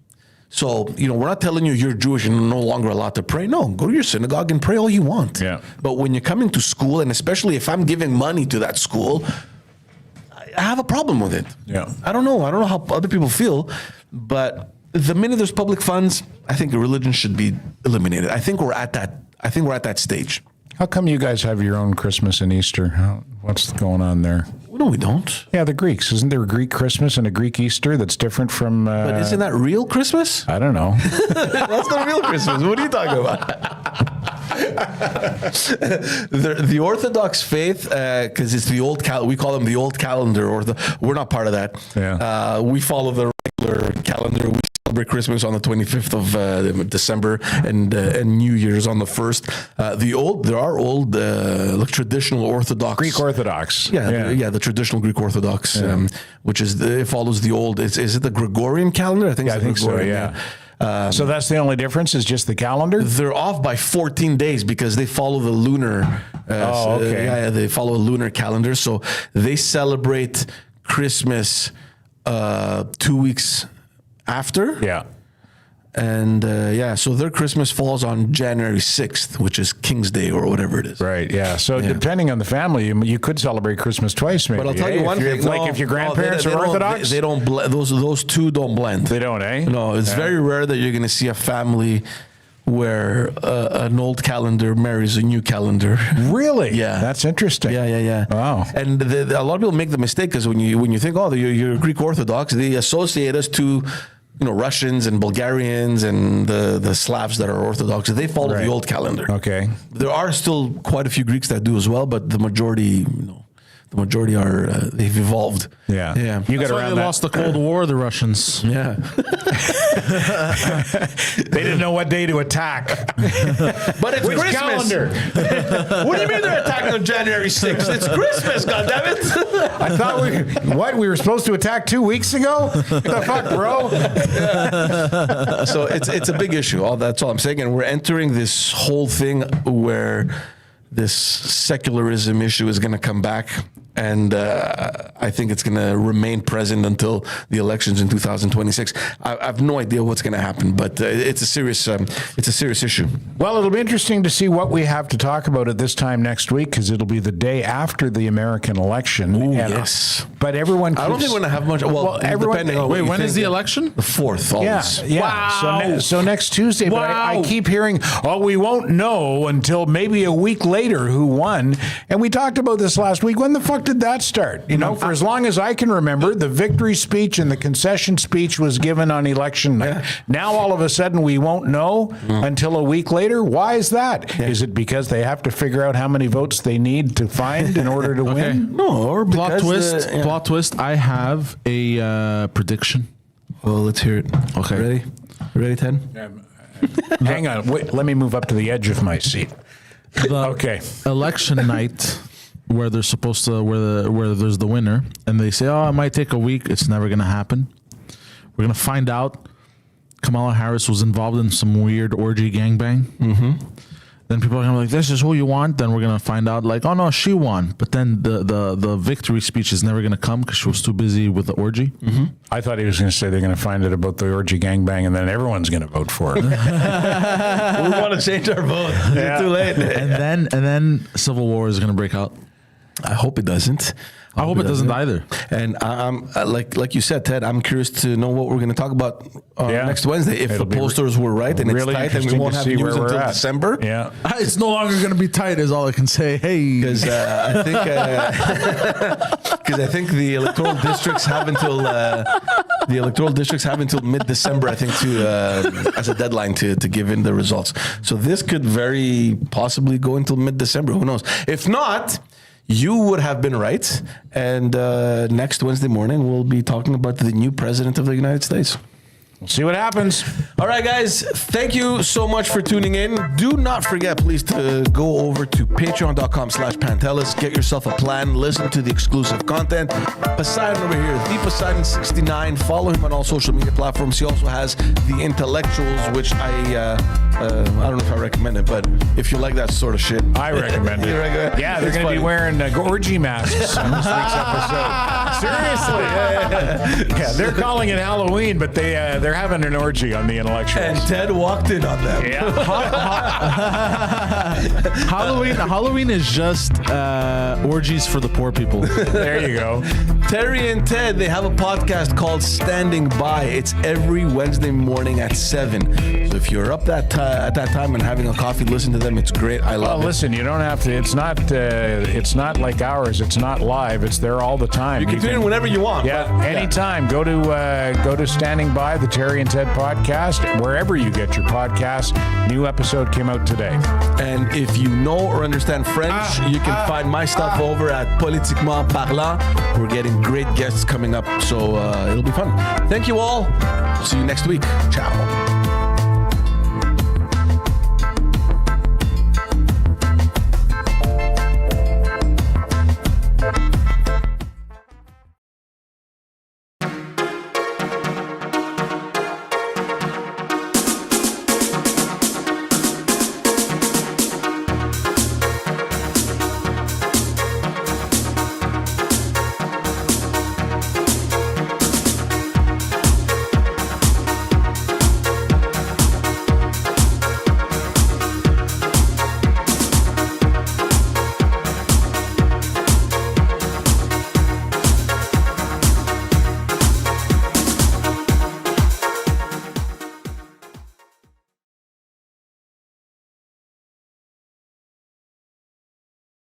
So, you know, we're not telling you you're Jewish and you're no longer allowed to pray. No, go to your synagogue and pray all you want. Yeah. But when you're coming to school, and especially if I'm giving money to that school, I have a problem with it. Yeah. I don't know how other people feel, but the minute there's public funds, I think religion should be eliminated. I think we're at that stage. How come you guys have your own Christmas and Easter? What's going on there? No, we don't. Yeah, the Greeks. Isn't there a Greek Christmas and a Greek Easter that's different from... But isn't that real Christmas? I don't know. That's not real Christmas. What are you talking about? The Orthodox faith, because it's the old we call them the old calendar, or we're not part of that. Yeah. We follow the regular calendar. We celebrate Christmas on the 25th of December, and New Year's on the 1st. There are old traditional Orthodox. Greek Orthodox. Yeah, the traditional Greek Orthodox, which is it follows the old. Is it the Gregorian calendar? I think so. Yeah. So that's the only difference, is just the calendar? They're off by 14 days because they follow the lunar. They follow a lunar calendar. So they celebrate Christmas 2 weeks after. Yeah. And so their Christmas falls on January 6th, which is King's Day or whatever it is. Right, yeah. So depending on the family, you could celebrate Christmas twice, maybe. But I'll tell you one thing. If your grandparents are Orthodox? They don't those two don't blend. They don't, eh? No, it's very rare that you're going to see a family where an old calendar marries a new calendar. Really? Yeah. That's interesting. Yeah. Wow. And a lot of people make the mistake because when you think, oh, you're Greek Orthodox, they associate us to Russians and Bulgarians and the Slavs that are Orthodox. They follow the old calendar. Okay. There are still quite a few Greeks that do as well, but the majority, are they've evolved. Yeah. You got around they lost the Cold War, the Russians. Yeah. They didn't know what day to attack. But it's Which Christmas. calendar? What do you mean they're attacking on January 6th? It's Christmas, goddammit. I thought we were supposed to attack 2 weeks ago? What the fuck, bro? So it's a big issue. That's all I'm saying. And we're entering this whole thing where this secularism issue is going to come back. And I think it's going to remain present until the elections in 2026. I have no idea what's going to happen, but it's a serious issue. Well, it'll be interesting to see what we have to talk about at this time next week, because it'll be the day after the American election. Ooh, yes. But everyone I don't think we're going to have much. Well, everyone. depending on Wait, when is the election? The 4th. Always. Yeah. Wow. So next Tuesday. But I keep hearing, we won't know until maybe a week later who won. And we talked about this last week. When the fuck did that start? For as long as I can remember, the victory speech and the concession speech was given on election night. Now all of a sudden we won't know until a week later. Why is that? Is it because they have to figure out how many votes they need to find in order to win? No, or Plot because twist. Plot twist. I have a prediction. Well, let's hear it. Okay. Ready, Ted? Hang on. Wait, let me move up to the edge of my seat. Okay. Election night, where they're supposed to, where there's the winner, and they say, it might take a week. It's never going to happen. We're going to find out Kamala Harris was involved in some weird orgy gangbang. Mm-hmm. Then people are going to be like, this is who you want. Then we're going to find out like, oh no, she won. But then the victory speech is never going to come because she was too busy with the orgy. Mm-hmm. I thought he was going to say they're going to find out about the orgy gangbang and then everyone's going to vote for it. We want to change our vote. It's too late. And then civil war is going to break out. I hope it doesn't. I hope it doesn't either. And I'm like you said, Ted, I'm curious to know what we're going to talk about next Wednesday. If It'll the posters were right and really it's tight and we won't have news until December. Yeah. It's no longer going to be tight, is all I can say. Hey, Because I think the electoral districts have until mid-December, I think, to as a deadline to give in the results. So this could very possibly go until mid-December. Who knows? If not, you would have been right. And next Wednesday morning, we'll be talking about the new president of the United States. We'll see what happens. All right, guys. Thank you so much for tuning in. Do not forget, please, to go over to patreon.com/Pantelis. Get yourself a plan. Listen to the exclusive content. Poseidon over here, the Poseidon69. Follow him on all social media platforms. He also has the Intellectuals, which I don't know if I recommend it, but if you like that sort of shit, I recommend it. Yeah, they're going to be wearing orgy masks on this week's episode. Seriously. Yeah, they're calling it Halloween, but they're having an orgy on the Intellectuals. And Ted walked in on them. Yeah. Halloween is just orgies for the poor people. There you go. Terry and Ted, they have a podcast called Standing By. It's every Wednesday morning at 7. So if you're up at that time and having a coffee, listen to them. It's great. I love it. Listen, you don't have to. It's not like ours. It's not live. It's there all the time. You can tune in whenever you want. Yeah, anytime. Go to Standing By, the Terry and Ted podcast, wherever you get your podcast. New episode came out today. And if you know or understand French, you can find my stuff over at Politiquement Parlant. We're getting great guests coming up, so it'll be fun. Thank you all. See you next week. Ciao.